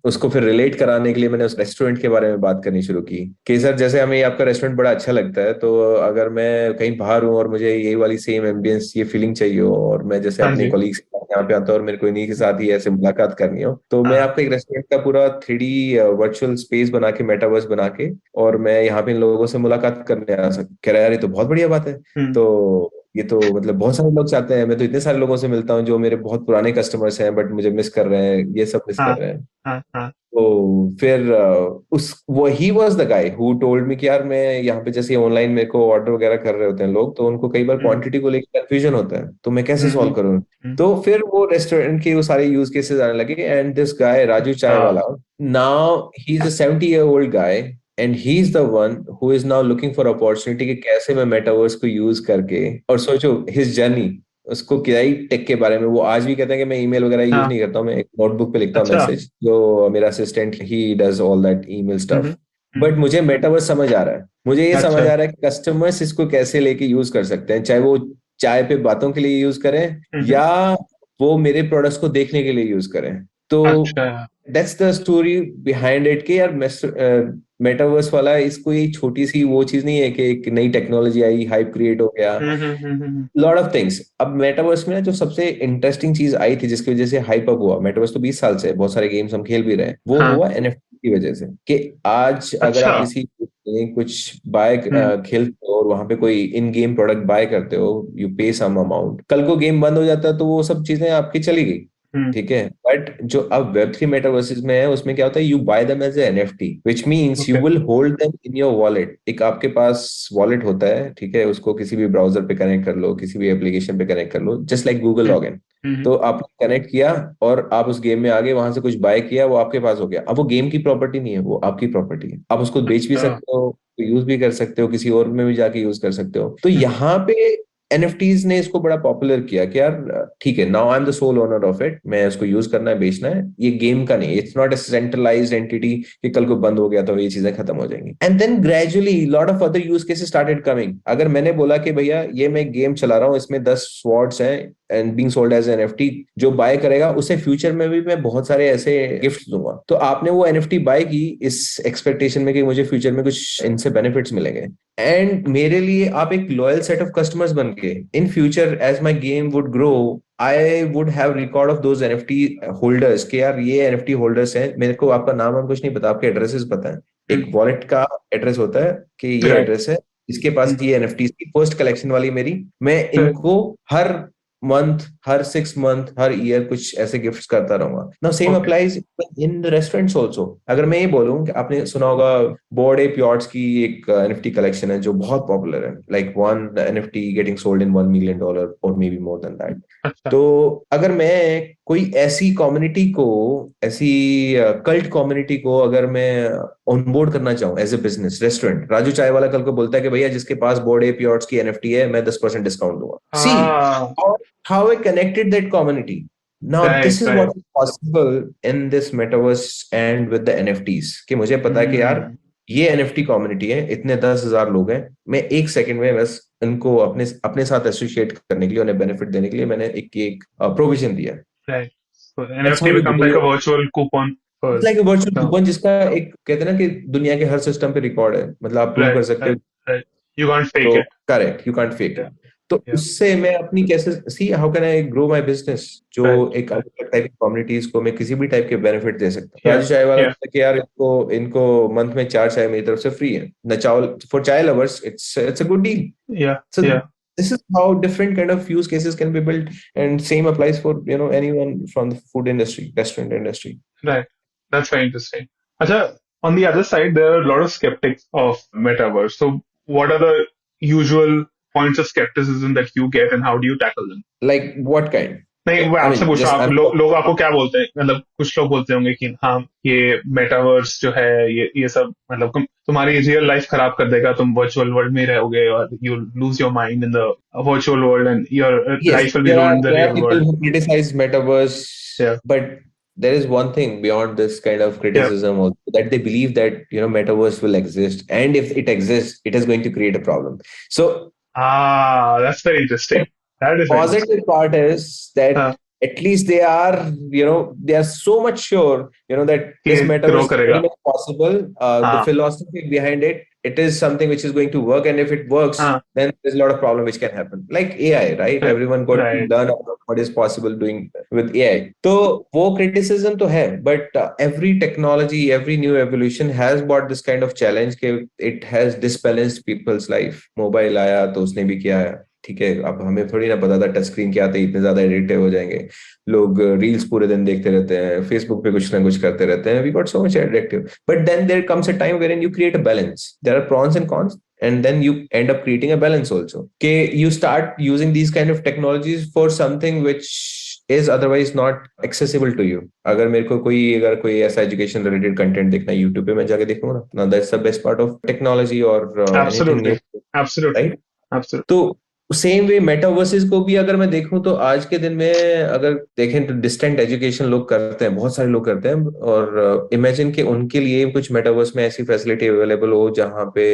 [SPEAKER 3] उसको फिर रिलेट कराने के लिए मैंने उस रेस्टोरेंट के बारे में बात करनी शुरू की कि सर जैसे हमें ये आपका रेस्टोरेंट बड़ा अच्छा लगता है, तो अगर मैं कहीं बाहर हूँ और मुझे यही वाली सेम एम्बियंस, ये फीलिंग चाहिए हो, और मैं जैसे
[SPEAKER 2] हाँ
[SPEAKER 3] अपने
[SPEAKER 2] जी.
[SPEAKER 3] कॉलीग्स यहाँ पे आता हूँ और मेरे को इन्हीं के साथ ही ऐसे मुलाकात करनी हो, तो मैं
[SPEAKER 2] हाँ.
[SPEAKER 3] आपका एक रेस्टोरेंट का पूरा 3D वर्चुअल स्पेस बना के, मेटावर्स बना के, और मैं यहाँ पे इन लोगों से मुलाकात करने आ सकता. कह रहा है यार ये तो बहुत बढ़िया बात है.
[SPEAKER 2] हम्म.
[SPEAKER 3] तो ये तो मतलब बहुत सारे लोग चाहते हैं. मैं तो इतने सारे लोगों से मिलता हूँ जो मेरे बहुत पुराने कस्टमर्स हैं, बट मुझे मिस कर रहे हैं, ये सब मिस
[SPEAKER 2] हाँ,
[SPEAKER 3] कर रहे हैं.
[SPEAKER 2] हाँ, हाँ.
[SPEAKER 3] तो फिर उस वो he was the guy who told me कि यार मैं यहाँ पे जैसे ऑनलाइन मेरे को ऑर्डर वगैरह कर रहे होते हैं लोग, तो उनको कई बार
[SPEAKER 2] हम्म,
[SPEAKER 3] क्वांटिटी को लेकर कंफ्यूजन होता है, तो मैं कैसे
[SPEAKER 2] हम्म,
[SPEAKER 3] सॉल्व करूँ.
[SPEAKER 2] हम्म.
[SPEAKER 3] तो फिर वो रेस्टोरेंट के वो सारे यूज केसेस आने लगे, एंड दिस गाय राजू चाय
[SPEAKER 2] हाँ.
[SPEAKER 3] वाला, now he is a 70-year-old guy, and he is the one who is now looking for opportunity कि कैसे मैं मेटावर्स को यूज करके, और सोचो हिज जर्नी, उसको क्या ही टेक के बारे में. वो आज भी कहते हैं कि मैं ईमेल वगैरह यूज
[SPEAKER 2] हाँ.
[SPEAKER 3] नहीं करता हूँ, मैं एक नोटबुक पे लिखता हूँ
[SPEAKER 2] अच्छा.
[SPEAKER 3] मैसेज, जो मेरा assistant he does all that email
[SPEAKER 2] hmm,
[SPEAKER 3] stuff. But मुझे मेटावर्स समझ आ रहा है. मुझे ये समझ
[SPEAKER 2] अच्छा.
[SPEAKER 3] आ रहा है कि कस्टमर्स इसको कैसे लेके यूज कर सकते हैं, चाहे वो चाय पे बातों के लिए यूज करें,
[SPEAKER 2] हम्म,
[SPEAKER 3] या वो मेरे प्रोडक्ट्स को देखने के लिए यूज करें. तो
[SPEAKER 2] अच्छा.
[SPEAKER 3] That's the story behind it कि यार मेटावर्स वाला, इसको ये छोटी सी वो चीज नहीं है कि एक नई टेक्नोलॉजी आई, हाइप क्रिएट हो गया,
[SPEAKER 2] हम्म,
[SPEAKER 3] लॉट ऑफ थिंग्स. अब मेटावर्स में ना जो सबसे इंटरेस्टिंग चीज आई थी जिसकी वजह से हाइप अप हुआ, मेटावर्स तो 20 साल से है, बहुत सारे गेम्स हम खेल भी रहे हैं, वो
[SPEAKER 2] हाँ.
[SPEAKER 3] हुआ एनएफटी की वजह से. कि आज अगर
[SPEAKER 2] अच्छा.
[SPEAKER 3] आप किसी कुछ बाय
[SPEAKER 2] हम्म,
[SPEAKER 3] खेलते हो और वहां पे कोई इन गेम प्रोडक्ट बाय करते हो, यू पे सम अमाउंट, कल को गेम बंद हो जाता है तो वो सब चीजें आपकी चली गई.
[SPEAKER 2] हम्म.
[SPEAKER 3] ठीक है. बट जो अब वेब 3 मेटावर्सेस में है, उसमें क्या होता है, you buy them as NFT, which means you
[SPEAKER 2] okay.
[SPEAKER 3] Will hold them in your wallet. एक आपके पास वॉलेट होता है, ठीक है, उसको किसी भी ब्राउजर पे कनेक्ट कर लो, किसी भी एप्लीकेशन पे कनेक्ट कर लो, जस्ट लाइक गूगल
[SPEAKER 2] हम्म,
[SPEAKER 3] लॉगिन.
[SPEAKER 2] हम्म.
[SPEAKER 3] तो आपने कनेक्ट किया और आप उस गेम में आ गए, वहां से कुछ बाय किया, वो आपके पास हो गया. अब वो गेम की प्रॉपर्टी नहीं है, वो आपकी प्रॉपर्टी है. आप उसको बेच भी
[SPEAKER 2] अच्छा.
[SPEAKER 3] सकते हो, यूज भी कर सकते हो, किसी और में भी जाके यूज कर सकते हो. तो
[SPEAKER 2] हम्म,
[SPEAKER 3] यहाँ पे एनएफटीज ने इसको बड़ा पॉपुलर किया कि यार ठीक है, now I am the sole owner of it, मैं इसको यूज करना है, बेचना है. ये गेम का नहीं, it's not a centralised entity कि कल को बंद हो गया तो ये चीजें खत्म हो जाएंगी. And then gradually lot of other use cases started coming. अगर मैंने बोला कि भैया ये मैं गेम चला रहा हूँ, इसमें 10 स्वॉर्ड्स हैं and being sold as NFT, जो बाय करेगा उसे फ्यूचर में भी मैं बहुत सारे ऐसे गिफ्ट दूंगा. तो आपने वो एनएफटी बाय की इस एक्सपेक्टेशन में कि मुझे फ्यूचर में कुछ इनसे बेनिफिट्स मिलेंगे, एंड मेरे लिए आप एक लॉयल सेट ऑफ कस्टमर्स बन के, in future as my game would grow, I would have record of those NFT holders के यार ये एनएफटी होल्डर्स हैं. मेरे को आपका नाम हम कुछ नहीं पता, आपके एड्रेसेस पता है.
[SPEAKER 2] हम्म.
[SPEAKER 3] एक वॉलेट का एड्रेस होता है कि ये
[SPEAKER 2] राइट.
[SPEAKER 3] एड्रेस है, इसके पास ये एनएफटी की फर्स्ट कलेक्शन वाली मेरी, मैं
[SPEAKER 2] राइट.
[SPEAKER 3] इनको हर मंथ, हर 6 मंथ, हर ईयर कुछ ऐसे गिफ्ट्स करता रहूंगा. Now same
[SPEAKER 2] okay.
[SPEAKER 3] Applies in the restaurants also. अगर मैं ये बोलूं कि आपने सुना होगा बोर्ड ए प्योर्ट्स की एक एनएफटी कलेक्शन है जो बहुत पॉपुलर है, like one NFT getting sold in $1 million और may be more than that.
[SPEAKER 2] अच्छा.
[SPEAKER 3] तो अगर मैं कोई ऐसी कम्युनिटी को, ऐसी कल्ट कम्युनिटी को अगर मैं ऑनबोर्ड करना चाहूँ as a business, restaurant Raju chai wala कल को बोलता है कि भैया जिसके पास बोर्ड ए प्योर्ट्स की एनएफटी है मैं 10% डिस्काउंट दूंगा. सी
[SPEAKER 2] हाँ.
[SPEAKER 3] how I connected that community. Now
[SPEAKER 2] right.
[SPEAKER 3] this is
[SPEAKER 2] right.
[SPEAKER 3] what is possible in this metaverse and with the NFTs. कि मुझे पता है कि यार ये एनएफटी कम्युनिटी है, इतने 10,000 लोग हैं, मैं एक सेकंड में बस इनको अपने अपने साथ एसोसिएट करने के लिए, उन्हें बेनिफिट देने के लिए मैंने एक प्रोविजन दिया।
[SPEAKER 2] Right. So
[SPEAKER 3] that's
[SPEAKER 2] NFT
[SPEAKER 3] how you
[SPEAKER 2] becomes like
[SPEAKER 3] grow.
[SPEAKER 2] a virtual coupon for
[SPEAKER 3] like virtual
[SPEAKER 2] no.
[SPEAKER 3] Coupon, जिसका एक कहते हैं ना कि दुनिया के हर सिस्टम पे रिकॉर्ड है, मतलब आप प्रूव
[SPEAKER 2] Right,
[SPEAKER 3] कर सकते हो।
[SPEAKER 2] right, right. You can't fake
[SPEAKER 3] तो
[SPEAKER 2] it.
[SPEAKER 3] Correct, you can't fake
[SPEAKER 2] Yeah,
[SPEAKER 3] it. तो
[SPEAKER 2] yeah.
[SPEAKER 3] उससे मैं अपनी कैसे see how can I grow my business, जो
[SPEAKER 2] Right,
[SPEAKER 3] एक
[SPEAKER 2] right.
[SPEAKER 3] अलग टाइप की कम्युनिटीज को मैं किसी भी टाइप के बेनिफिट दे सकता हूँ।
[SPEAKER 2] Yeah,
[SPEAKER 3] राजू चाय वाला
[SPEAKER 2] yeah,
[SPEAKER 3] बोलता है कि यार इनको इनको मंथ में 4 चाय मेरी तरफ से फ्री है न, चावल फॉर चाय lovers, it's a good deal.
[SPEAKER 2] yeah,
[SPEAKER 3] So
[SPEAKER 2] yeah.
[SPEAKER 3] this is how different kind of use cases can be built, and same applies for anyone from the food industry, restaurant industry.
[SPEAKER 2] Right. That's very interesting. Acha, on the other side, there are a lot of skeptics of metaverse. So, what are the usual points of skepticism that you get, and how do you tackle them?
[SPEAKER 3] Like what kind?
[SPEAKER 2] नहीं मैं
[SPEAKER 3] I
[SPEAKER 2] आपसे
[SPEAKER 3] mean,
[SPEAKER 2] पूछ रहा
[SPEAKER 3] just
[SPEAKER 2] हूँ, आप
[SPEAKER 3] I'm
[SPEAKER 2] लोग आपको क्या बोलते हैं? मतलब कुछ लोग बोलते होंगे कि हाँ ये मेटावर्स जो है ये सब मतलब तुम्हारी रियल लाइफ खराब कर देगा, तुम वर्चुअल वर्ल्ड में रहोगे और you lose your mind in the virtual world and your
[SPEAKER 3] yes,
[SPEAKER 2] life will be
[SPEAKER 3] there are
[SPEAKER 2] ruined in the
[SPEAKER 3] there are
[SPEAKER 2] real
[SPEAKER 3] people
[SPEAKER 2] world.
[SPEAKER 3] who criticize metaverse,
[SPEAKER 2] Yeah,
[SPEAKER 3] but there is one thing beyond this kind of
[SPEAKER 2] yeah.
[SPEAKER 3] criticism also, that they believe that metaverse will exist, and if it exists, it is going to create a problem. So
[SPEAKER 2] Ah, that's very interesting. That is very interesting.
[SPEAKER 3] positive part is that
[SPEAKER 2] हाँ,
[SPEAKER 3] at least they are so much sure that
[SPEAKER 2] कि
[SPEAKER 3] this metaverse
[SPEAKER 2] grow
[SPEAKER 3] is very
[SPEAKER 2] करेगा.
[SPEAKER 3] much possible. The
[SPEAKER 2] हाँ,
[SPEAKER 3] philosophy behind it is something which is going to work, and if it works,
[SPEAKER 2] हाँ.
[SPEAKER 3] then there's a lot of problem which can happen, like AI, right?
[SPEAKER 2] Right,
[SPEAKER 3] Everyone got to
[SPEAKER 2] right.
[SPEAKER 3] learn about what is possible doing with AI. So वो criticism तो है, but every technology, every new evolution has brought this kind of challenge कि it has disbalanced people's life. Mobile आया तो उसने भी किया है, ठीक है, अब हमें थोड़ी ना पता था टच स्क्रीन के आते ही इतने ज्यादा एडिक्टिव हो जाएंगे। लोग रील्स पूरे दिन देखते रहते हैं, फेसबुक पे कुछ ना कुछ करते रहते हैं, we got so much addictive. But then there comes a time where you create a balance, there are pros and cons, and then you end up creating a balance also, okay? You start using these kind of technologies for something which is otherwise not accessible to you. अगर कोई ऐसा एजुकेशन रिलेटेड कंटेंट देखना है यूट्यूब पे, मैं जाके देखूंगा ना, that's the best part of technology और anything new,
[SPEAKER 2] Absolutely, absolutely,
[SPEAKER 3] right?
[SPEAKER 2] absolutely.
[SPEAKER 3] तो सेम वे मेटावर्सेस को भी अगर मैं देखूं तो आज के दिन में अगर देखें तो डिस्टेंट एजुकेशन लोग करते हैं, बहुत सारे लोग करते हैं, और इमेजिन कि उनके लिए कुछ मेटावर्स में ऐसी फैसिलिटी अवेलेबल हो जहां पे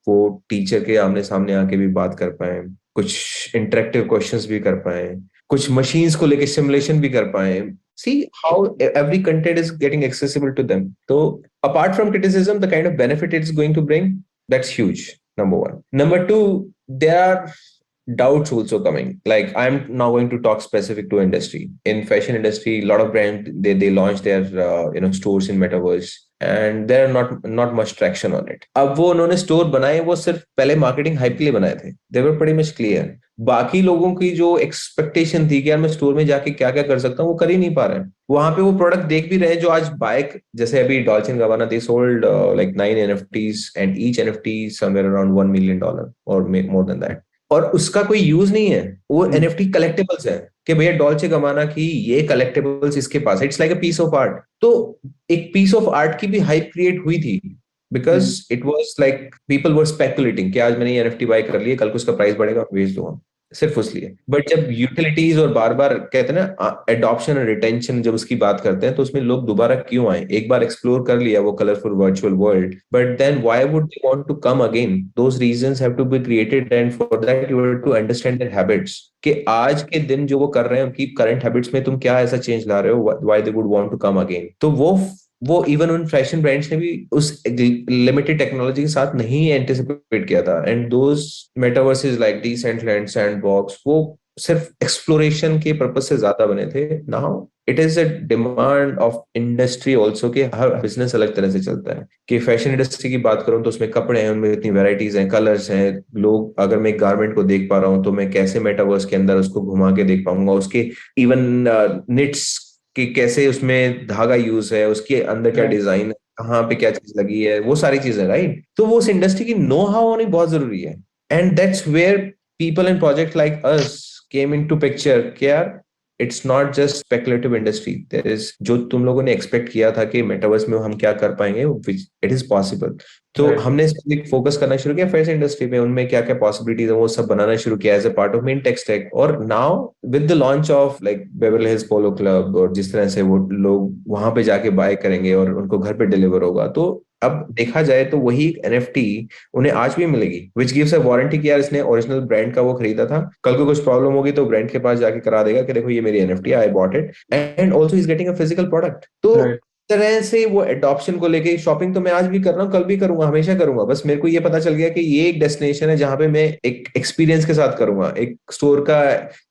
[SPEAKER 3] वो टीचर के आमने सामने आके भी बात कर पाए, कुछ इंटरेक्टिव क्वेश्चंस भी कर पाए, कुछ मशीन्स को लेके सिमुलेशन भी कर पाए। See how every content is getting accessible to them. So apart from criticism, the kind of benefit it's going to bring, that's huge. Number one. Number two, there are doubts also coming. Like I'm now going to talk specific to industry. In fashion industry, a lot of brands they launch their stores in metaverse, and there are not much traction on it. अब वो उन्होंने स्टोर बनाए, वो सिर्फ पहले मार्केटिंग हाइप के लिए बनाए थे, दे वर प्रीटी मच क्लियर। बाकी लोगों की जो एक्सपेक्टेशन थी कि यार मैं स्टोर में जाके क्या क्या कर सकता हूँ, वो कर ही नहीं पा रहे हैं। वहां पे वो प्रोडक्ट देख भी रहे हैं जो आज बाइक, जैसे अभी Dolce and Gabbana, they sold like 9 NFTs, and each NFT somewhere around $1 million or more than that, और उसका कोई यूज नहीं है, वो
[SPEAKER 2] Hmm.
[SPEAKER 3] एनएफटी कलेक्टेबल्स है कि भैया डॉल्चे गबाना की ये कलेक्टेबल्स इसके पास, it's like a piece of art. तो एक पीस ऑफ आर्ट की भी हाइप क्रिएट हुई थी,
[SPEAKER 2] Hmm.
[SPEAKER 3] Because it was like people were speculating कि आज मैंने एनएफटी बाय कर लिया, कल को उसका प्राइस बढ़ेगा, बेच दूंगा, सिर्फ उसलिए। बट जब यूटिलिटीज और बार बार कहते हैं ना एडॉप्शन और रिटेंशन, जब उसकी बात करते हैं तो उसमें लोग दोबारा क्यों आए, एक बार एक्सप्लोर कर लिया वो colourful virtual world, but then why would they want to come again? Those reasons have to be created, and for that you have to understand their habits, कि आज के दिन जो वो कर रहे हैं उनकी करंट हैबिट्स में तुम क्या ऐसा चेंज ला रहे हो, why they would want to come again. तो वो इवन उन फैशन ब्रांड्स ने भी उस लिमिटेड टेक्नोलॉजी के साथ नहीं एंटिसिपेट किया था, and those metaverses like Decentraland, Sandbox, वो सिर्फ एक्सप्लोरेशन के पर्पस से ज्यादा बने थे। Now it is a demand of industry also, कि हर बिजनेस अलग तरह से चलता है। कि फैशन इंडस्ट्री की बात करूं तो उसमें कपड़े हैं, उनमें इतनी वैरायटीज हैं, कलर्स हैं, लोग अगर मैं एक गारमेंट को देख पा रहा हूं तो मैं कैसे मेटावर्स के अंदर उसको घुमा के देख पाऊंगा, उसके इवन निट्स कि कैसे उसमें धागा यूज है, उसके अंदर क्या
[SPEAKER 2] Right.
[SPEAKER 3] डिजाइन है, कहाँ पे क्या चीज लगी है, वो सारी चीजें, राइट? तो वो उस इंडस्ट्री की नो हाउ होनी बहुत जरूरी है, and that's where people in project like us came in to picture. क्या it's not just speculative industry, there is, जो तुम लोगों ने एक्सपेक्ट किया था कि मेटावर्स में हम क्या कर पाएंगे, इट इज पॉसिबल। तो
[SPEAKER 2] Right.
[SPEAKER 3] हमने फोकस करना शुरू किया फैशन इंडस्ट्री में, उनमें क्या क्या पॉसिबिलिटीज है वो सब बनाना शुरू किया as a part of main tech stack. और now with the launch of like Beverly Hills Polo Club, और जिस तरह से वो लोग वहां पे जाके बाय करेंगे और उनको घर पे डिलीवर होगा, तो अब देखा जाए तो वही NFT उन्हें आज भी मिलेगी, विच गिव्स अ वारंटी कि यार इसने ओरिजिनल ब्रांड का वो खरीदा था, कल को कुछ प्रॉब्लम होगी तो ब्रांड के पास जाके करा देगा कि देखो ये मेरी NFT, I bought it, and also is getting a physical product. तो
[SPEAKER 2] राइट
[SPEAKER 3] तरह से वो एडॉप्शन को लेके, शॉपिंग तो मैं आज भी कर रहा हूँ, कल भी करूंगा, हमेशा करूंगा, बस मेरे को ये पता चल गया कि ये एक डेस्टिनेशन है जहां पे मैं एक एक्सपीरियंस के साथ करूंगा, एक स्टोर का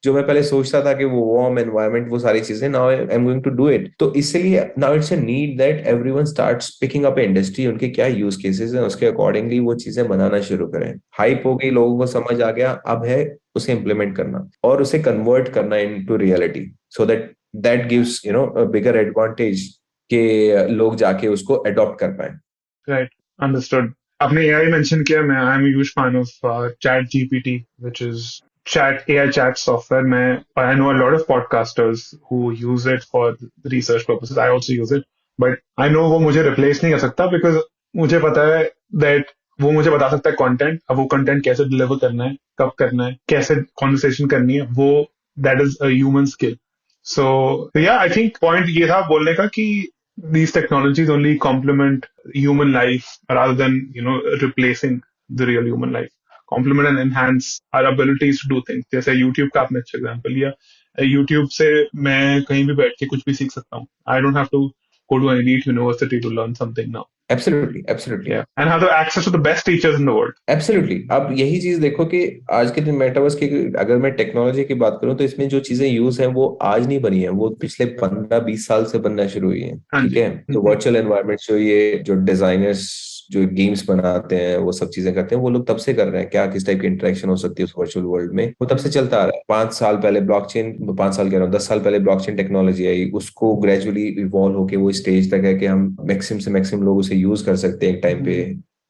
[SPEAKER 3] जो मैं पहले सोचता था कि वो वार्म एनवायरनमेंट, वो सारी चीजें, now I am going to do it. तो इसलिए now it's a need that everyone starts picking up industry, उनके क्या यूज केसेस हैं उसके अकॉर्डिंगली वो चीजें बनाना शुरू करें। हाइप हो गई, लोगों को समझ आ गया, अब है उसे इम्प्लीमेंट करना और उसे कन्वर्ट करना into reality, so that that gives a bigger advantage कि लोग जाके उसको अडॉप्ट कर पाए।
[SPEAKER 2] Right understood. आपने एआई मेंशन किया, मैं I am huge fan of chat GPT which is chat AI chat software. मैं I know a lot of podcasters who use it for research purposes. I also use it, but I know वो मुझे replace नहीं कर सकता because मुझे पता है that वो मुझे बता सकता है content, अब वो content कैसे deliver करना है, कब करना है, कैसे conversation करनी है, वो that is a human skill. So yeah, I think point ये था बोलने का कि these technologies only complement human life rather than replacing the real human life. Complement and enhance our abilities to do things. जैसे YouTube का आपने अच्छा एग्जाम्पल लिया, YouTube से मैं कहीं भी बैठ के कुछ भी सीख सकता हूँ. I don't have to go to an elite university to learn something now.
[SPEAKER 3] Absolutely, absolutely,
[SPEAKER 2] Yeah, and have the access to the best teachers in the world.
[SPEAKER 3] Absolutely. अब यही चीज देखो कि आज के दिन मेटावर्स की अगर मैं टेक्नोलॉजी की बात करूं तो इसमें जो चीजें यूज हैं वो आज नहीं बनी है, वो पिछले 15-20 साल से बनना शुरू हुई है।
[SPEAKER 2] हाँ
[SPEAKER 3] ठीक
[SPEAKER 2] जी.
[SPEAKER 3] है, तो वर्चुअल एनवायरनमेंट जो ये जो डिजाइनर्स जो गेम्स बनाते हैं वो सब चीजें करते हैं, वो लोग तब से कर रहे हैं, क्या किस टाइप की इंटरेक्शन हो सकती है उस वर्चुअल वर्ल्ड में, वो तब से चलता आ रहा है। 5 साल पहले ब्लॉकचेन, 5 साल कह रहा हूँ, 10 साल पहले ब्लॉकचेन टेक्नोलॉजी आई, उसको ग्रेजुअली इवॉल्व होके वो स्टेज तक है कि हम मैक्सिमम से मैक्सिमम लोग उसे यूज कर सकते हैं एक टाइम पे।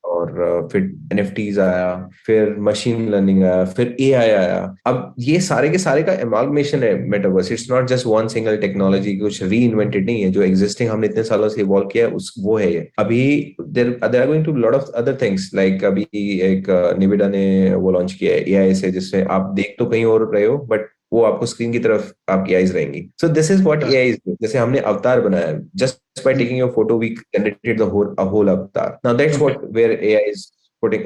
[SPEAKER 3] और फिर NFTs आया, फिर मशीन लर्निंग आया, फिर AI आया। अब ये सारे के सारे का एमालगमेशन है metaverse. It's not just one single technology, कुछ री इन्वेंटेड नहीं है, जो एग्जिस्टिंग हमने इतने सालों से इवॉल्व किया है उस वो है ये। अभी there are going to lot of other things, like अभी एक निविडा ने वो लॉन्च किया है AI से, जिससे आप देख तो कहीं और रहे हो बट वो आपको स्क्रीन की तरफ आपकी आईज रहेंगी। So this is what AI is. जैसे हमने अवतार बनाया, just by taking your photo we generated a whole avatar. Now that's
[SPEAKER 2] Okay.
[SPEAKER 3] what where AI is putting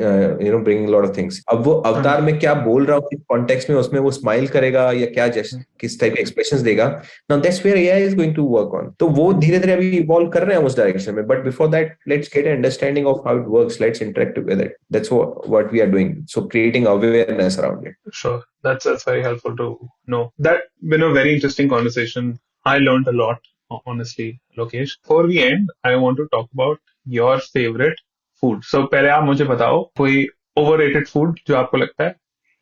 [SPEAKER 3] bringing a lot of things. अब वो अवतार में क्या बोल रहा हूँ, किस कॉन्टेक्स्ट में, उसमें वो स्माइल करेगा या क्या जस्ट किस टाइप के एक्सप्रेशंस देगा। Now that's where AI is going to work on. तो वो धीरे धीरे अभी इवॉल्व कर रहे हैं उस डायरेक्शन में, but before that let's get an understanding of how it works. Let's interact with it. That's what we are doing. So creating awareness around it.
[SPEAKER 2] Sure. That's very helpful to know. That been a very interesting conversation. I learned a lot, honestly, Lokesh. Before we end, I want to talk about your favorite food. So पहले आप मुझे बताओ कोई overrated food जो आपको लगता है,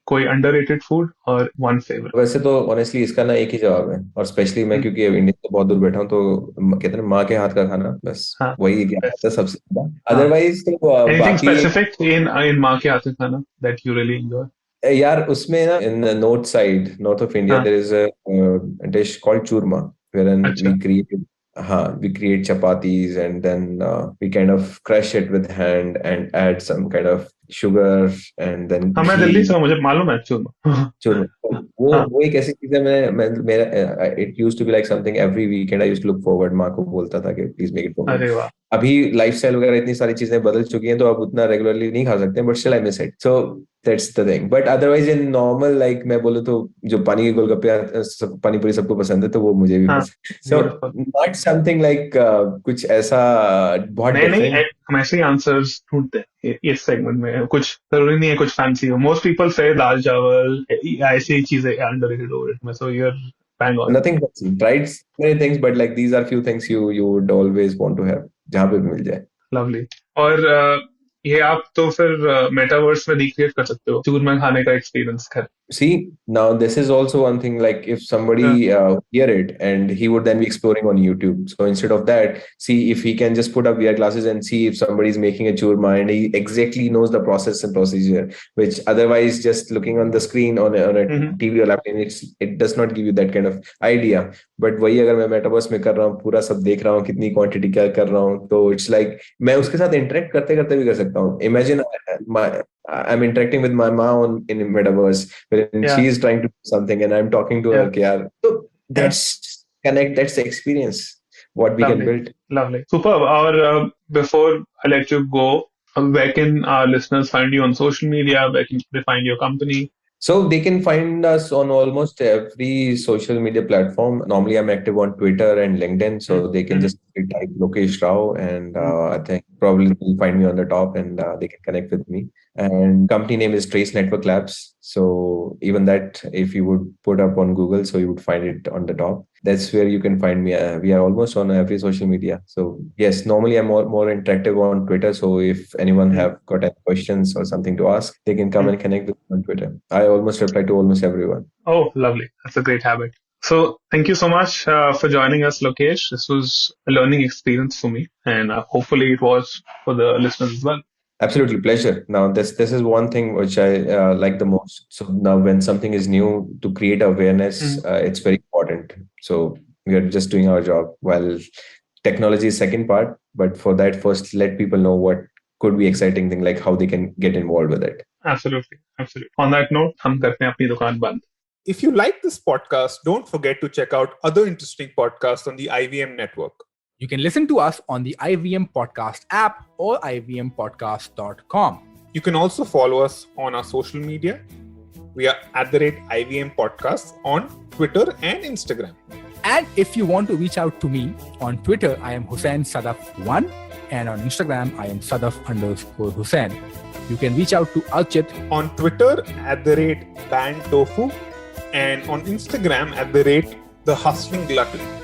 [SPEAKER 2] कोई underrated food और one favorite.
[SPEAKER 3] वैसे तो ऑनेस्टली इसका ना एक ही जवाब है, और स्पेशली मैं क्योंकि अब इंडिया से बहुत दूर बैठा हूँ, तो कहते हैं माँ के हाथ का खाना, बस
[SPEAKER 2] हाँ.
[SPEAKER 3] वही ज्ञान
[SPEAKER 2] Best.
[SPEAKER 3] आता है सबसे ज्यादा।
[SPEAKER 2] हाँ.
[SPEAKER 3] अदरवाइज तो
[SPEAKER 2] Anything
[SPEAKER 3] बाकी
[SPEAKER 2] specific in माँ के हाथ का खाना that you really enjoy?
[SPEAKER 3] यार उसमें ना in north side, north of India,
[SPEAKER 2] हाँ.
[SPEAKER 3] There is a dish called churma, wherein
[SPEAKER 2] अच्छा.
[SPEAKER 3] we create chapatis and then we kind of crush it with hand and add some kind of sugar and then
[SPEAKER 2] हाँ मैं दिल्ली
[SPEAKER 3] ghee।
[SPEAKER 2] से हूँ, मुझे मालूम है चूरमा.
[SPEAKER 3] चलो,
[SPEAKER 2] हाँ.
[SPEAKER 3] वो एक ऐसी चीज है, मैं मेरा it used to be like something every weekend I used to look forward, माँ को बोलता था कि please make it for me.
[SPEAKER 2] अरे वाह.
[SPEAKER 3] अभी लाइफस्टाइल वगैरह इतनी सारी चीजें बदल चुकी हैं तो अब उतना रेगुलरली नहीं खा सकते, but still I miss it. So that's the thing. But otherwise in normal, like मैं बोलूँ तो जो पानी के गोलगप्पे पानी पूरी सबको पसंद है, तो वो मुझे भी
[SPEAKER 2] हाँ.
[SPEAKER 3] पसंद। So
[SPEAKER 2] beautiful.
[SPEAKER 3] Not something like कुछ ऐसा बहुत
[SPEAKER 2] नहीं नहीं,
[SPEAKER 3] डिफरेंट।
[SPEAKER 2] हम ऐसे ही आंसर्स ढूंढते हैं इस सेगमेंट में, कुछ जरूरी नहीं है कुछ फैंसी हो. मोस्ट पीपल से दाल चावल ऐसी चीजें अंडररेटेड ओवररेटेड में, so you are bang on.
[SPEAKER 3] Nothing fancy. Tried many things, but like these are few things you would always want to have जहाँ पे भी मिल जाए।
[SPEAKER 2] लवली. और ये आप तो फिर मेटावर्स में रिक्रिएट कर सकते हो चूरमा खाने का एक्सपीरियंस घर.
[SPEAKER 3] See, now this is also one thing, like if somebody hear it and he would then be exploring on YouTube. So instead of that, see if he can just put up VR glasses and see if somebody is making a churma and he exactly knows the process and procedure, which otherwise just looking on the screen on a TV or laptop, it does not give you that kind of idea. But वही अगर मैं मेटावर्स में कर रहा हूँ, पूरा सब देख रहा हूँ, कितनी क्वांटिटी क्या कर रहा हूँ, तो इट्स लाइक मैं उसके साथ इंटरेक्ट करते करते भी कर सकता हूँ। Imagine I'm interacting with my mom in metaverse, when
[SPEAKER 2] या
[SPEAKER 3] she is trying to do something and I'm talking to
[SPEAKER 2] या
[SPEAKER 3] her. यार, तो
[SPEAKER 2] या
[SPEAKER 3] that's connect, that's the experience. what we can build.
[SPEAKER 2] Lovely. Superb. Or before I let you go, where can our listeners find you on social media? Where can they find your company?
[SPEAKER 3] So they can find us on almost every social media platform. Normally, I'm active on Twitter and LinkedIn, so they can just type Lokesh Rao, and I think probably they'll find me on the top, and they can connect with me. And company name is Trace Network Labs. So even that, if you would put up on Google, so you would find it on the top. That's where you can find me. We are almost on every social media. So yes, normally I'm more interactive on Twitter. So if anyone have got any questions or something to ask, they can come and connect with me on Twitter. I almost reply to almost everyone.
[SPEAKER 2] Oh, lovely. That's a great habit. So thank you so much for joining us, Lokesh. This was a learning experience for me, and hopefully it was for the listeners as well.
[SPEAKER 3] Absolutely, pleasure. Now, this is one thing which I like the most. So now, when something is new, to create awareness, it's very important. So we are just doing our job. While technology is second part, but for that, first let people know what could be exciting thing, like how they can get involved with it.
[SPEAKER 2] Absolutely, absolutely. On that note, हम करते हैं अपनी दुकान बंद.
[SPEAKER 1] If you like this podcast, don't forget to check out other interesting podcasts on the IVM network.
[SPEAKER 4] You can listen to us on the IVM Podcast app or ivmpodcast.com.
[SPEAKER 1] You can also follow us on our social media. We are @IVM Podcasts on Twitter and Instagram.
[SPEAKER 4] And if you want to reach out to me, on Twitter, I am Hussain Sadaf1, and on Instagram, I am Sadaf_Hussain. You can reach out to Archit
[SPEAKER 1] on Twitter @BandTofu and on Instagram @TheHustlingGlutton.